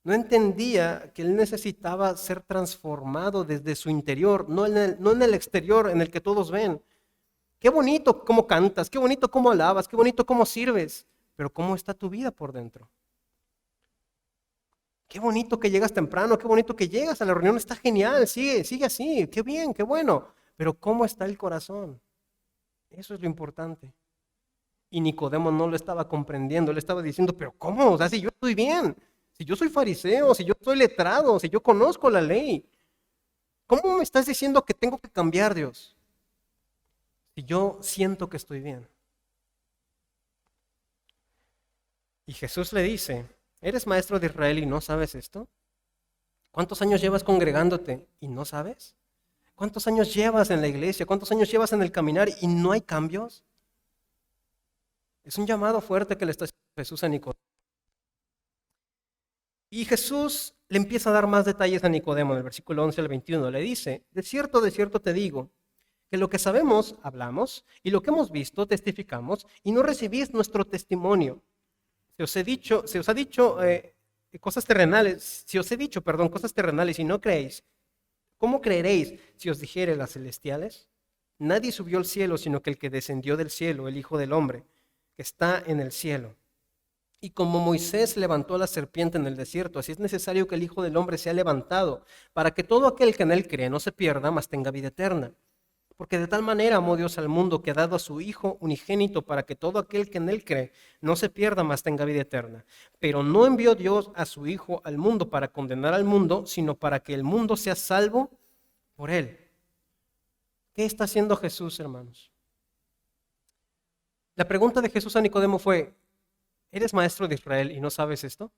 No entendía que él necesitaba ser transformado desde su interior, no en el exterior en el que todos ven. Qué bonito cómo cantas, qué bonito cómo alabas, qué bonito cómo sirves, pero ¿cómo está tu vida por dentro? Qué bonito que llegas temprano, qué bonito que llegas a la reunión, está genial, sigue así, qué bien, qué bueno, pero ¿cómo está el corazón? Eso es lo importante. Y Nicodemo no lo estaba comprendiendo, le estaba diciendo, pero ¿cómo? O sea, si yo estoy bien, si yo soy fariseo, si yo soy letrado, si yo conozco la ley, ¿cómo me estás diciendo que tengo que cambiar, Dios? Si yo siento que estoy bien. Y Jesús le dice, ¿eres maestro de Israel y no sabes esto? ¿Cuántos años llevas congregándote y no sabes? ¿Cuántos años llevas en la iglesia? ¿Cuántos años llevas en el caminar y no hay cambios? Es un llamado fuerte que le está haciendo Jesús a Nicodemo. Y Jesús le empieza a dar más detalles a Nicodemo en el versículo 11 al 21. Le dice, de cierto te digo, que lo que sabemos, hablamos, y lo que hemos visto, testificamos, y no recibís nuestro testimonio. Se os ha dicho cosas terrenales, si os he dicho, perdón, cosas terrenales y no creéis, ¿cómo creeréis si os dijere las celestiales? Nadie subió al cielo, sino que el que descendió del cielo, el Hijo del Hombre, que está en el cielo. Y como Moisés levantó a la serpiente en el desierto, así es necesario que el Hijo del Hombre sea levantado, para que todo aquel que en él cree no se pierda, mas tenga vida eterna. Porque de tal manera amó Dios al mundo que ha dado a su Hijo unigénito para que todo aquel que en él cree no se pierda, mas tenga vida eterna. Pero no envió Dios a su Hijo al mundo para condenar al mundo, sino para que el mundo sea salvo por él. ¿Qué está haciendo Jesús, hermanos? La pregunta de Jesús a Nicodemo fue, ¿eres maestro de Israel y no sabes esto?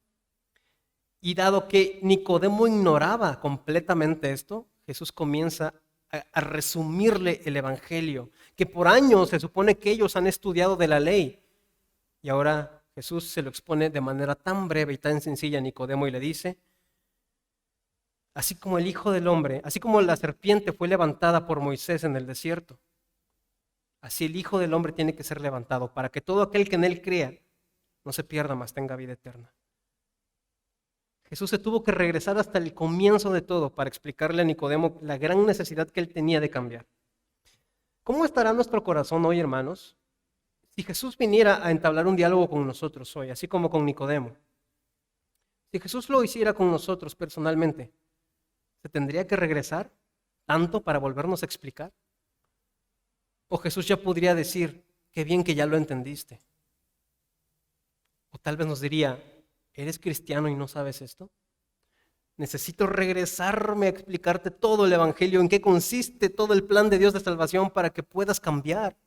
Y dado que Nicodemo ignoraba completamente esto, Jesús comienza a resumirle el evangelio, que por años se supone que ellos han estudiado de la ley. Y ahora Jesús se lo expone de manera tan breve y tan sencilla a Nicodemo y le dice, así como el Hijo del Hombre, así como la serpiente fue levantada por Moisés en el desierto, así el Hijo del Hombre tiene que ser levantado para que todo aquel que en él crea no se pierda, mas tenga vida eterna. Jesús se tuvo que regresar hasta el comienzo de todo para explicarle a Nicodemo la gran necesidad que él tenía de cambiar. ¿Cómo estará nuestro corazón hoy, hermanos? Si Jesús viniera a entablar un diálogo con nosotros hoy, así como con Nicodemo, si Jesús lo hiciera con nosotros personalmente, ¿se tendría que regresar tanto para volvernos a explicar? ¿O Jesús ya podría decir, qué bien que ya lo entendiste? O tal vez nos diría, ¿eres cristiano y no sabes esto? Necesito regresarme a explicarte todo el evangelio, en qué consiste todo el plan de Dios de salvación para que puedas cambiar,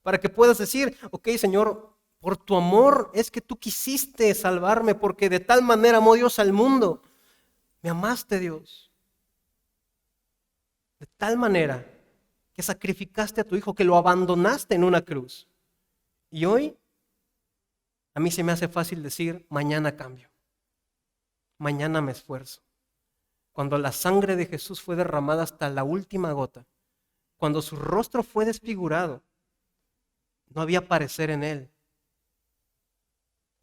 para que puedas decir, ok, Señor, por tu amor es que tú quisiste salvarme, porque de tal manera amó Dios al mundo. Me amaste, Dios. De tal manera que sacrificaste a tu Hijo, que lo abandonaste en una cruz. Y hoy a mí se me hace fácil decir, mañana cambio, mañana me esfuerzo. Cuando la sangre de Jesús fue derramada hasta la última gota, cuando su rostro fue desfigurado, no había parecer en él.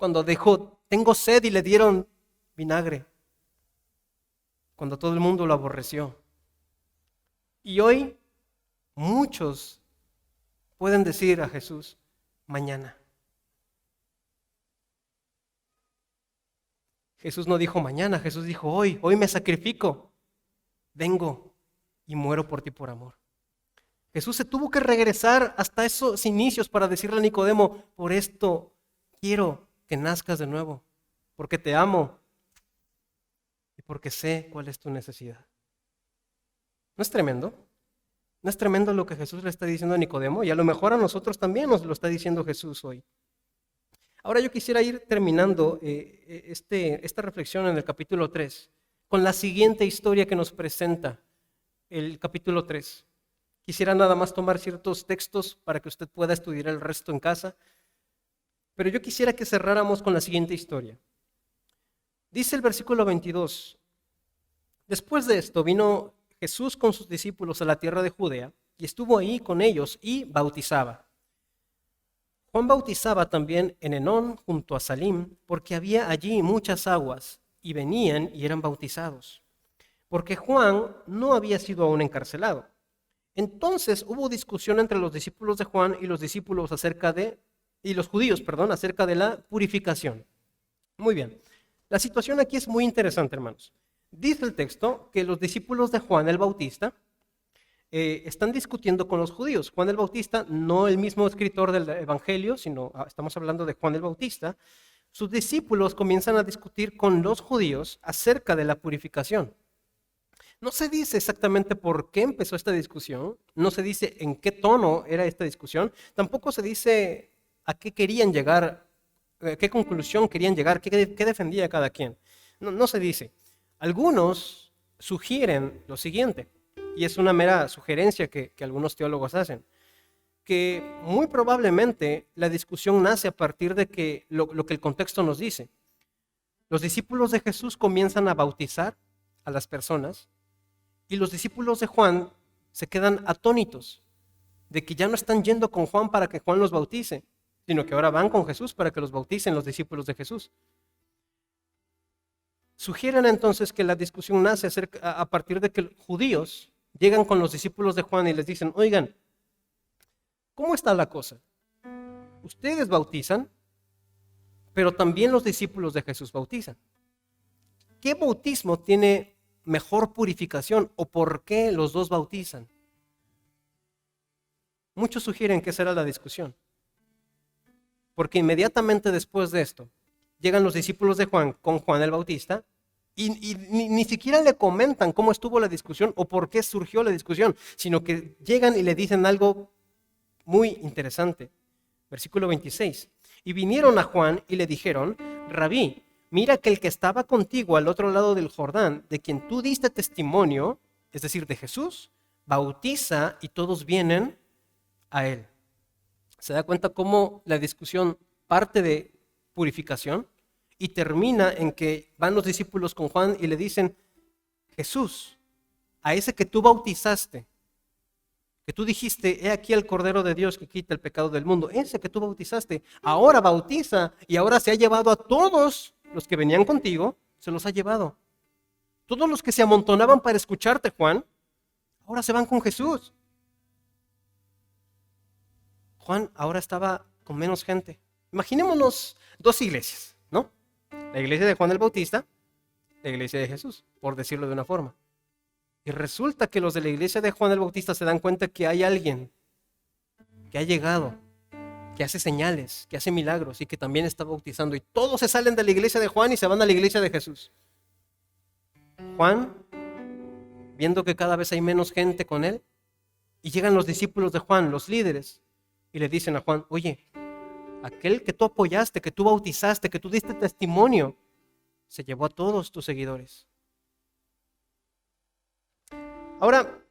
cuando dijo, tengo sed y le dieron vinagre, cuando todo el mundo lo aborreció. Y hoy muchos pueden decir a Jesús, mañana. Jesús no dijo mañana, Jesús dijo hoy me sacrifico, vengo y muero por ti por amor. Jesús se tuvo que regresar hasta esos inicios para decirle a Nicodemo, por esto quiero que nazcas de nuevo, porque te amo y porque sé cuál es tu necesidad. ¿No es tremendo? ¿No es tremendo lo que Jesús le está diciendo a Nicodemo? Y a lo mejor a nosotros también nos lo está diciendo Jesús hoy. Ahora yo quisiera ir terminando esta reflexión en el capítulo 3 con la siguiente historia que nos presenta el capítulo 3. Quisiera nada más tomar ciertos textos para que usted pueda estudiar el resto en casa, pero yo quisiera que cerráramos con la siguiente historia. Dice el versículo 22, después de esto vino Jesús con sus discípulos a la tierra de Judea y estuvo ahí con ellos y bautizaba. Juan bautizaba también en Enón junto a Salim, porque había allí muchas aguas, y venían y eran bautizados, porque Juan no había sido aún encarcelado. Entonces hubo discusión entre los discípulos de Juan y los judíos acerca de la purificación. Muy bien, la situación aquí es muy interesante, hermanos. Dice el texto que los discípulos de Juan el Bautista están discutiendo con los judíos. Juan el Bautista, no el mismo escritor del Evangelio, sino estamos hablando de Juan el Bautista. Sus discípulos comienzan a discutir con los judíos acerca de la purificación. No se dice exactamente por qué empezó esta discusión, no se dice en qué tono era esta discusión, tampoco se dice a qué querían llegar, a qué conclusión querían llegar, qué defendía cada quien. No se dice. Algunos sugieren lo siguiente, y es una mera sugerencia que algunos teólogos hacen, que muy probablemente la discusión nace a partir de que lo que el contexto nos dice. Los discípulos de Jesús comienzan a bautizar a las personas y los discípulos de Juan se quedan atónitos de que ya no están yendo con Juan para que Juan los bautice, sino que ahora van con Jesús para que los bauticen los discípulos de Jesús. Sugieren entonces que la discusión nace a partir de que judíos llegan con los discípulos de Juan y les dicen, oigan, ¿cómo está la cosa? Ustedes bautizan, pero también los discípulos de Jesús bautizan. ¿Qué bautismo tiene mejor purificación o por qué los dos bautizan? Muchos sugieren que esa era la discusión. Porque inmediatamente después de esto, llegan los discípulos de Juan con Juan el Bautista y ni siquiera le comentan cómo estuvo la discusión o por qué surgió la discusión, sino que llegan y le dicen algo muy interesante. Versículo 26. Y vinieron a Juan y le dijeron, Rabí, mira que el que estaba contigo al otro lado del Jordán, de quien tú diste testimonio, es decir, de Jesús, bautiza y todos vienen a él. ¿Se da cuenta cómo la discusión parte de purificación y termina en que van los discípulos con Juan y le dicen, Jesús, a ese que tú bautizaste, que tú dijiste, he aquí el Cordero de Dios que quita el pecado del mundo, ese que tú bautizaste, ahora bautiza y ahora se ha llevado a todos los que venían contigo, se los ha llevado. Todos los que se amontonaban para escucharte, Juan, ahora se van con Jesús. Juan ahora estaba con menos gente. Imaginémonos dos iglesias, ¿no? La iglesia de Juan el Bautista, la iglesia de Jesús, por decirlo de una forma. Y resulta que los de la iglesia de Juan el Bautista se dan cuenta que hay alguien que ha llegado, que hace señales, que hace milagros y que también está bautizando. Y todos se salen de la iglesia de Juan y se van a la iglesia de Jesús. Juan, viendo que cada vez hay menos gente con él, y llegan los discípulos de Juan, los líderes, y le dicen a Juan, oye, aquel que tú apoyaste, que tú bautizaste, que tú diste testimonio, se llevó a todos tus seguidores. Ahora,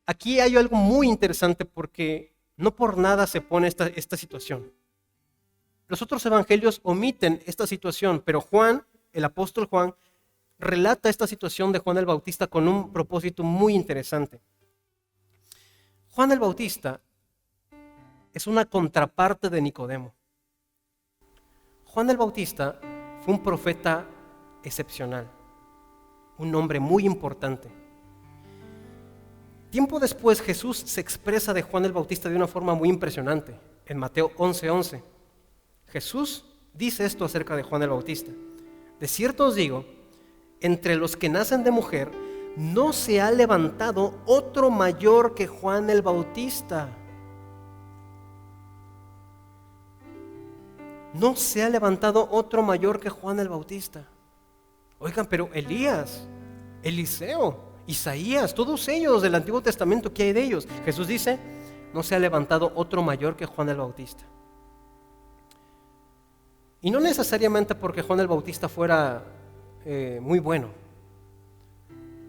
aquí hay algo muy interesante porque no por nada se pone esta situación. Los otros evangelios omiten esta situación, pero Juan, el apóstol Juan, relata esta situación de Juan el Bautista con un propósito muy interesante. Juan el Bautista es una contraparte de Nicodemo. Juan el Bautista fue un profeta excepcional, un hombre muy importante. Tiempo después Jesús se expresa de Juan el Bautista de una forma muy impresionante. En Mateo 11:11, Jesús dice esto acerca de Juan el Bautista: de cierto os digo, entre los que nacen de mujer, no se ha levantado otro mayor que Juan el Bautista. No se ha levantado otro mayor que Juan el Bautista. Oigan, pero Elías, Eliseo, Isaías, todos ellos del Antiguo Testamento, ¿qué hay de ellos? Jesús dice, no se ha levantado otro mayor que Juan el Bautista. Y no necesariamente porque Juan el Bautista fuera muy bueno,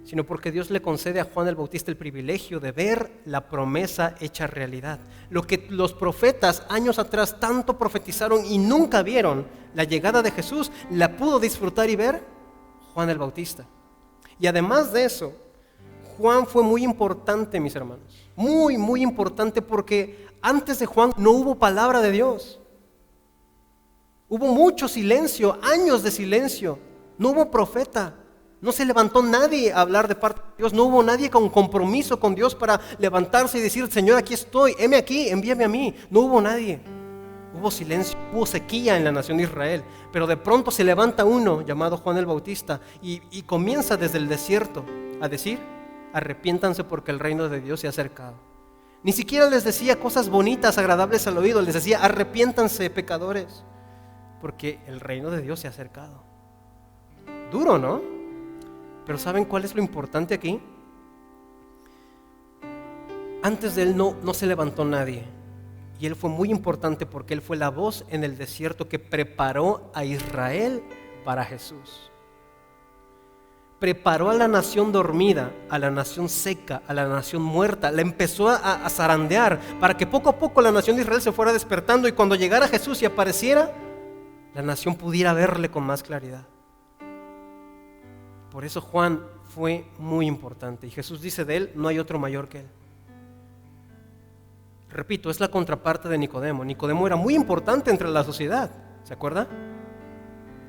sino porque Dios le concede a Juan el Bautista el privilegio de ver la promesa hecha realidad. Lo que los profetas años atrás tanto profetizaron y nunca vieron, la llegada de Jesús, la pudo disfrutar y ver Juan el Bautista. Y además de eso, Juan fue muy importante, mis hermanos, muy, muy importante, porque antes de Juan no hubo palabra de Dios. Hubo mucho silencio, años de silencio, no hubo profeta. No se levantó nadie a hablar de parte de Dios. No hubo nadie con compromiso con Dios para levantarse y decir, Señor, aquí estoy, heme aquí, envíame a mí. No hubo nadie. Hubo silencio, hubo sequía en la nación de Israel. Pero de pronto se levanta uno llamado Juan el Bautista y comienza desde el desierto a decir, arrepiéntanse porque el reino de Dios se ha acercado. Ni siquiera les decía cosas bonitas, agradables al oído. Les decía, arrepiéntanse, pecadores, porque el reino de Dios se ha acercado. Duro, ¿no? Pero ¿saben cuál es lo importante aquí? Antes de él no se levantó nadie. Y él fue muy importante porque él fue la voz en el desierto que preparó a Israel para Jesús. Preparó a la nación dormida, a la nación seca, a la nación muerta. La empezó a zarandear para que poco a poco la nación de Israel se fuera despertando y cuando llegara Jesús y apareciera, la nación pudiera verle con más claridad. Por eso Juan fue muy importante. Y Jesús dice de él, no hay otro mayor que él. Repito, es la contraparte de Nicodemo. Nicodemo era muy importante entre la sociedad, ¿se acuerda?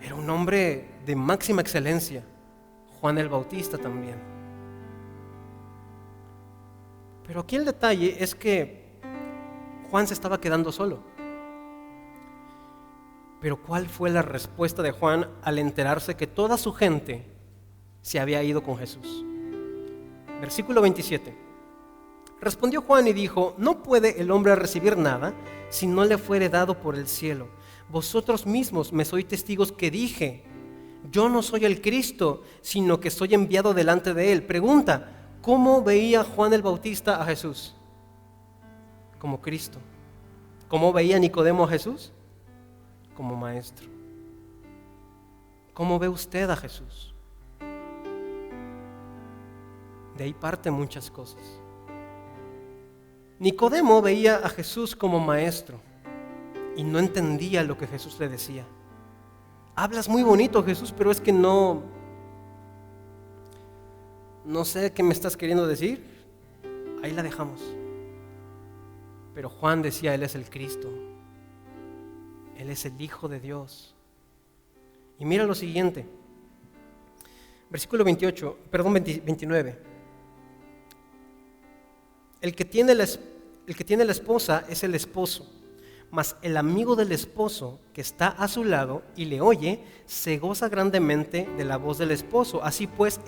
Era un hombre de máxima excelencia. Juan el Bautista también. Pero aquí el detalle es que Juan se estaba quedando solo. Pero ¿cuál fue la respuesta de Juan al enterarse que toda su gente se había ido con Jesús? Versículo 27. Respondió Juan y dijo, no puede el hombre recibir nada si no le fuere dado por el cielo. Vosotros mismos me sois testigos que dije, yo no soy el Cristo, sino que soy enviado delante de él. Pregunta, ¿cómo veía Juan el Bautista a Jesús? Como Cristo. ¿Cómo veía Nicodemo a Jesús? Como maestro. ¿Cómo ve usted a Jesús? De ahí parten muchas cosas. Nicodemo veía a Jesús como maestro y no entendía lo que Jesús le decía. Hablas muy bonito, Jesús, pero es que no sé qué me estás queriendo decir. Ahí la dejamos. Pero Juan decía, Él es el Cristo. Él es el Hijo de Dios. Y mira lo siguiente. Versículo 29. El que tiene la esposa es el esposo, mas el amigo del esposo que está a su lado y le oye, se goza grandemente de la voz del esposo. Así pues,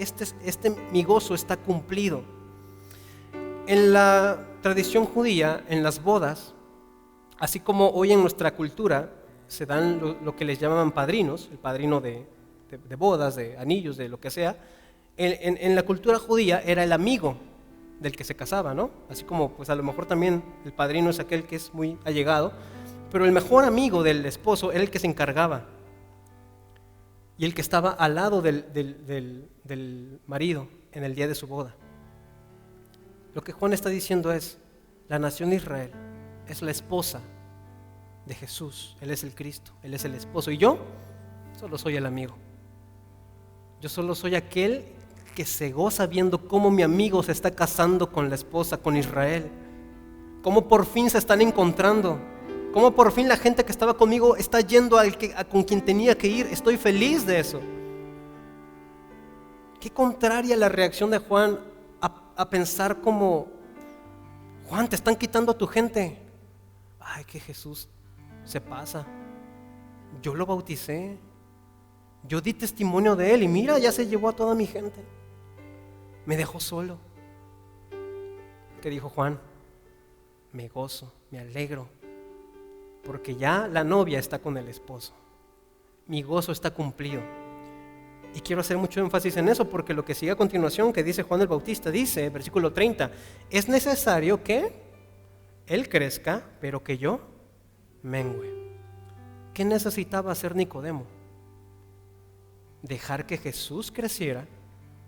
mi gozo está cumplido. En la tradición judía, en las bodas, así como hoy en nuestra cultura, se dan lo que les llamaban padrinos, el padrino de bodas, de anillos, de lo que sea. En la cultura judía era el amigo del que se casaba, ¿no? Así como pues a lo mejor también el padrino es aquel que es muy allegado, pero el mejor amigo del esposo era el que se encargaba y el que estaba al lado del marido en el día de su boda. Lo que Juan está diciendo es, la nación de Israel es la esposa de Jesús. Él es el Cristo, Él es el esposo y yo solo soy el amigo. Yo solo soy aquel que se goza viendo cómo mi amigo se está casando con la esposa, con Israel, cómo por fin se están encontrando, cómo por fin la gente que estaba conmigo está yendo con quien tenía que ir. Estoy feliz de eso. Qué contraria la reacción de Juan a pensar como: Juan, te están quitando a tu gente. Ay, que Jesús se pasa. Yo lo bauticé, yo di testimonio de él y mira, ya se llevó a toda mi gente. Me dejó solo. ¿Qué dijo Juan? Me gozo, me alegro, porque ya la novia está con el esposo. Mi gozo está cumplido. Y quiero hacer mucho énfasis en eso, porque lo que sigue a continuación, que dice Juan el Bautista, dice, versículo 30, es necesario que él crezca, pero que yo mengüe. ¿Qué necesitaba hacer Nicodemo? Dejar que Jesús creciera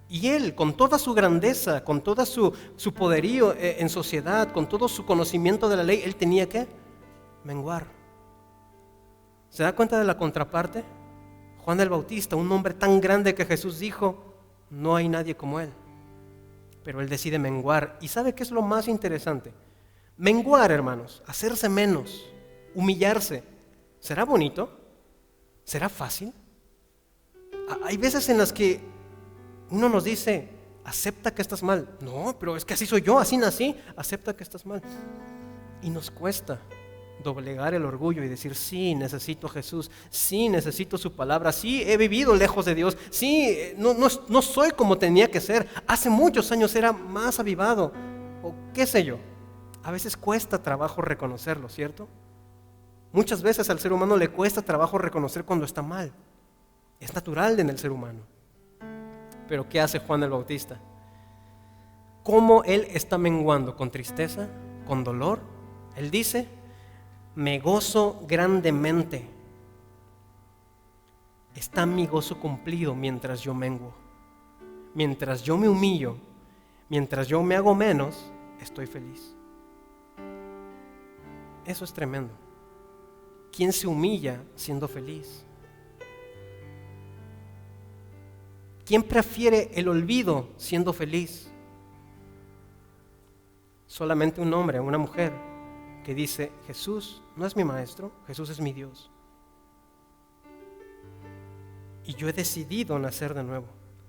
y él, con toda su grandeza, con todo su poderío en sociedad, con todo su conocimiento de la ley, él tenía que menguar. ¿Se da cuenta de la contraparte? Juan el Bautista, un hombre tan grande que Jesús dijo, no hay nadie como él. Pero él decide menguar. ¿Y sabe qué es lo más interesante? Menguar, hermanos, hacerse menos, humillarse. ¿Será bonito? ¿Será fácil? Hay veces en las que uno nos dice, acepta que estás mal. No, pero es que así soy yo, así nací. Acepta que estás mal. Y nos cuesta doblegar el orgullo y decir, sí, necesito a Jesús, sí, necesito su palabra, sí, he vivido lejos de Dios, sí, no soy como tenía que ser. Hace muchos años era más avivado, o qué sé yo. A veces cuesta trabajo reconocerlo, ¿cierto? Muchas veces al ser humano le cuesta trabajo reconocer cuando está mal. Es natural en el ser humano. Pero ¿qué hace Juan el Bautista? ¿Cómo él está menguando? ¿Con tristeza? ¿Con dolor? Él dice, me gozo grandemente. Está mi gozo cumplido mientras yo menguo. Mientras yo me humillo, mientras yo me hago menos, estoy feliz. Eso es tremendo. ¿Quién se humilla siendo feliz? ¿Quién prefiere el olvido siendo feliz? Solamente un hombre o una mujer que dice, Jesús no es mi maestro, Jesús es mi Dios. Y yo he decidido nacer de nuevo,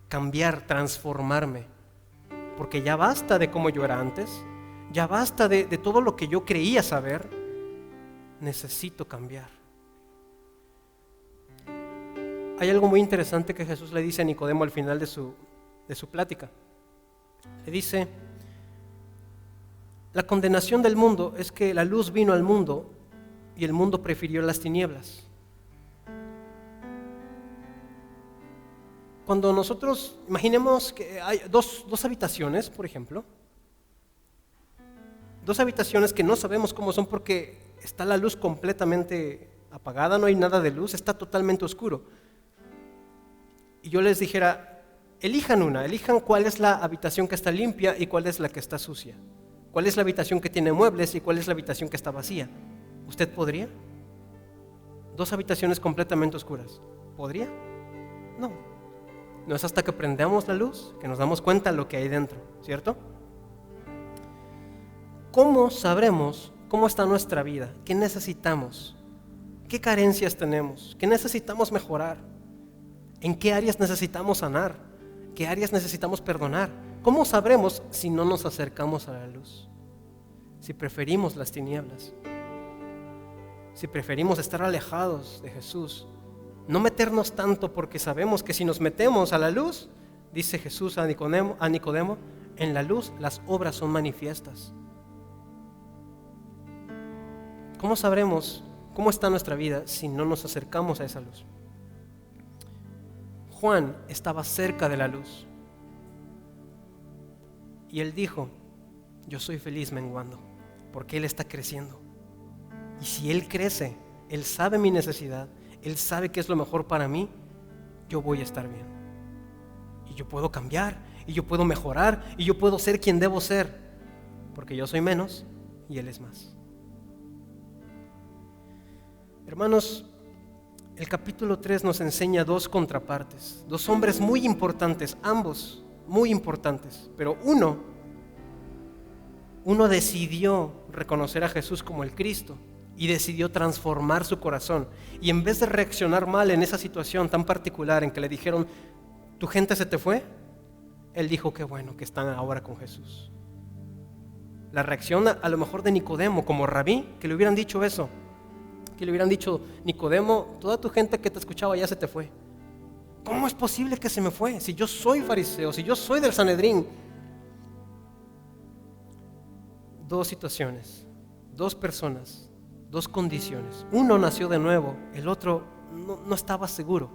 cambiar, transformarme, porque ya basta de cómo yo era antes, ya basta de todo lo que yo creía saber, necesito cambiar. Hay algo muy interesante que Jesús le dice a Nicodemo al final de su plática. Le dice, la condenación del mundo es que la luz vino al mundo y el mundo prefirió las tinieblas. Cuando nosotros, imaginemos que hay dos habitaciones, por ejemplo, dos habitaciones que no sabemos cómo son porque está la luz completamente apagada, no hay nada de luz, está totalmente oscuro. Y yo les dijera, elijan cuál es la habitación que está limpia y cuál es la que está sucia. ¿Cuál es la habitación que tiene muebles y cuál es la habitación que está vacía? ¿Usted podría? Dos habitaciones completamente oscuras. ¿Podría? No. No es hasta que prendemos la luz que nos damos cuenta de lo que hay dentro, ¿cierto? ¿Cómo sabremos cómo está nuestra vida? ¿Qué necesitamos? ¿Qué carencias tenemos? ¿Qué necesitamos mejorar? ¿En qué áreas necesitamos sanar? ¿Qué áreas necesitamos perdonar? ¿Cómo sabremos si no nos acercamos a la luz? Si preferimos las tinieblas, si preferimos estar alejados de Jesús, no meternos tanto porque sabemos que si nos metemos a la luz, dice Jesús a Nicodemo, en la luz las obras son manifiestas. ¿Cómo sabremos cómo está nuestra vida si no nos acercamos a esa luz? Juan estaba cerca de la luz y él dijo, yo soy feliz menguando porque él está creciendo. Y si él crece, él sabe mi necesidad, él sabe qué es lo mejor para mí, yo voy a estar bien. Y yo puedo cambiar, y yo puedo mejorar, y yo puedo ser quien debo ser, porque yo soy menos y él es más. Hermanos, el capítulo 3 nos enseña dos contrapartes, dos hombres muy importantes, ambos muy importantes, pero uno decidió reconocer a Jesús como el Cristo y decidió transformar su corazón. Y en vez de reaccionar mal en esa situación tan particular en que le dijeron, ¿tu gente se te fue?, él dijo, qué bueno que están ahora con Jesús. La reacción a lo mejor de Nicodemo como rabí, que le hubieran dicho eso, que le hubieran dicho, Nicodemo, toda tu gente que te escuchaba ya se te fue. ¿Cómo es posible que se me fue? Si yo soy fariseo, si yo soy del Sanedrín. Dos situaciones, dos personas, dos condiciones. Uno nació de nuevo, el otro no estaba seguro.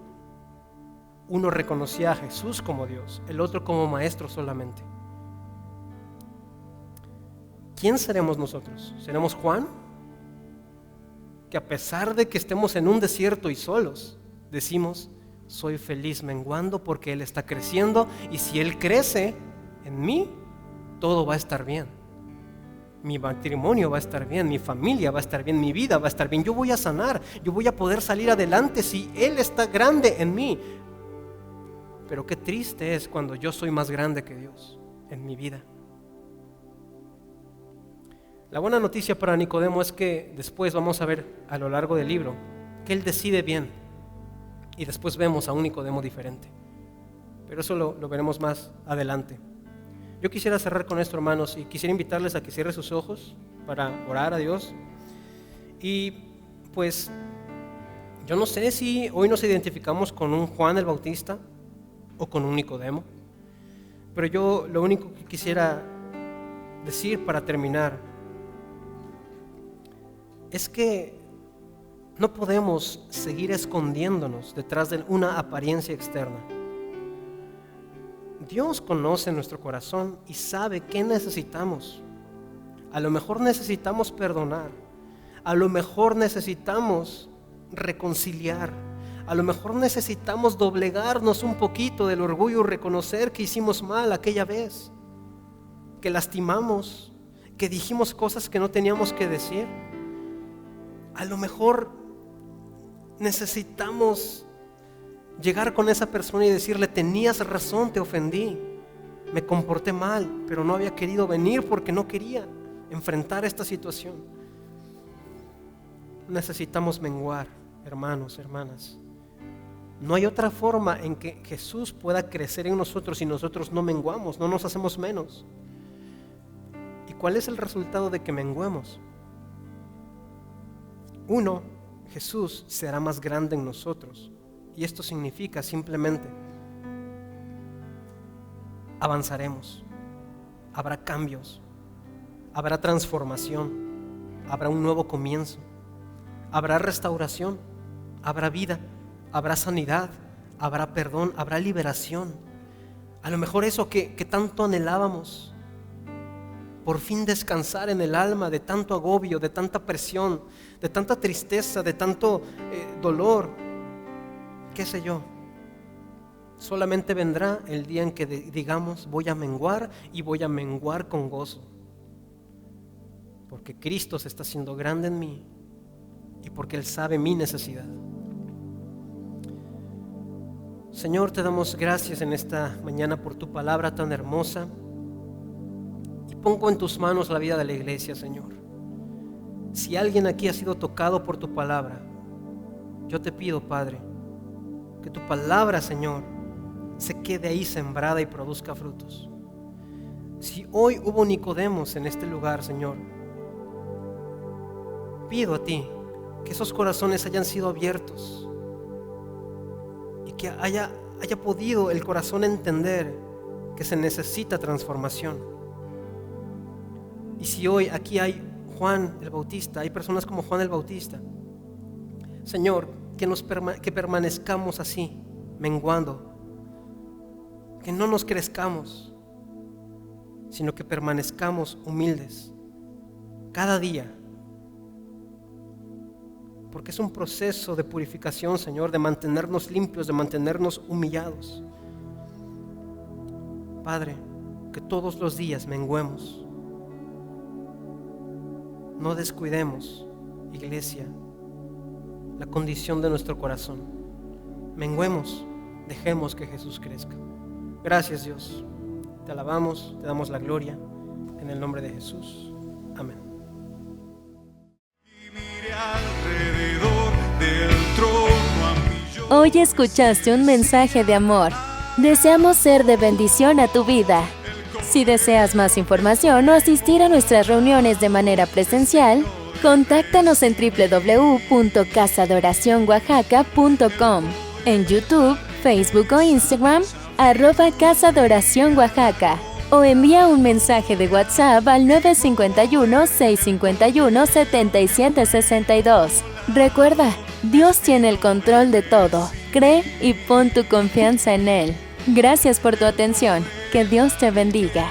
Uno reconocía a Jesús como Dios, el otro como maestro solamente. ¿Quién seremos nosotros? ¿Seremos Juan? Que a pesar de que estemos en un desierto y solos, decimos, soy feliz menguando porque Él está creciendo, y si Él crece en mí, todo va a estar bien. Mi matrimonio va a estar bien, mi familia va a estar bien, mi vida va a estar bien, yo voy a sanar, yo voy a poder salir adelante si Él está grande en mí. Pero qué triste es cuando yo soy más grande que Dios en mi vida. La buena noticia para Nicodemo es que después vamos a ver a lo largo del libro que él decide bien, y después vemos a un Nicodemo diferente. Pero eso lo veremos más adelante. Yo quisiera cerrar con esto, hermanos, y quisiera invitarles a que cierren sus ojos para orar a Dios. Y pues yo no sé si hoy nos identificamos con un Juan el Bautista o con un Nicodemo, pero yo lo único que quisiera decir para terminar es que no podemos seguir escondiéndonos detrás de una apariencia externa. Dios conoce nuestro corazón y sabe qué necesitamos. A lo mejor necesitamos perdonar, a lo mejor necesitamos reconciliar, a lo mejor necesitamos doblegarnos un poquito del orgullo y reconocer que hicimos mal aquella vez, que lastimamos, que dijimos cosas que no teníamos que decir. A lo mejor necesitamos llegar con esa persona y decirle, tenías razón, te ofendí, me comporté mal, pero no había querido venir porque no quería enfrentar esta situación. Necesitamos menguar, hermanos, hermanas. No hay otra forma en que Jesús pueda crecer en nosotros si nosotros no menguamos, no nos hacemos menos. ¿Y cuál es el resultado de que menguemos? Uno, Jesús será más grande en nosotros. Y esto significa simplemente avanzaremos, habrá cambios, habrá transformación, habrá un nuevo comienzo, habrá restauración, habrá vida, habrá sanidad, habrá perdón, habrá liberación. A lo mejor eso que tanto anhelábamos, por fin descansar en el alma de tanto agobio, de tanta presión, de tanta tristeza, de tanto dolor, qué sé yo. Solamente vendrá el día en que digamos, voy a menguar y voy a menguar con gozo. Porque Cristo se está haciendo grande en mí y porque Él sabe mi necesidad. Señor, te damos gracias en esta mañana por tu palabra tan hermosa. Y pongo en tus manos la vida de la iglesia, Señor. Si alguien aquí ha sido tocado por tu palabra, yo te pido, Padre, que tu palabra, Señor, se quede ahí sembrada y produzca frutos. Si hoy hubo Nicodemos en este lugar, Señor, pido a ti que esos corazones hayan sido abiertos y que haya podido el corazón entender que se necesita transformación. Y si hoy aquí hay Juan el Bautista, hay personas como Juan el Bautista, Señor, que permanezcamos así, menguando, que no nos crezcamos, sino que permanezcamos humildes cada día, porque es un proceso de purificación, Señor, de mantenernos limpios, de mantenernos humillados. Padre, que todos los días menguemos, no descuidemos, iglesia, la condición de nuestro corazón. Menguemos, dejemos que Jesús crezca. Gracias, Dios, te alabamos, te damos la gloria, en el nombre de Jesús, amén.
Hoy escuchaste un mensaje de amor. Deseamos ser de bendición a tu vida. Si deseas más información o asistir a nuestras reuniones de manera presencial, contáctanos en www.casadoracionoaxaca.com, en YouTube, Facebook o Instagram, @Casa de Oración Oaxaca, o envía un mensaje de WhatsApp al 951-651-7762. Recuerda, Dios tiene el control de todo. Cree y pon tu confianza en Él. Gracias por tu atención. Que Dios te bendiga.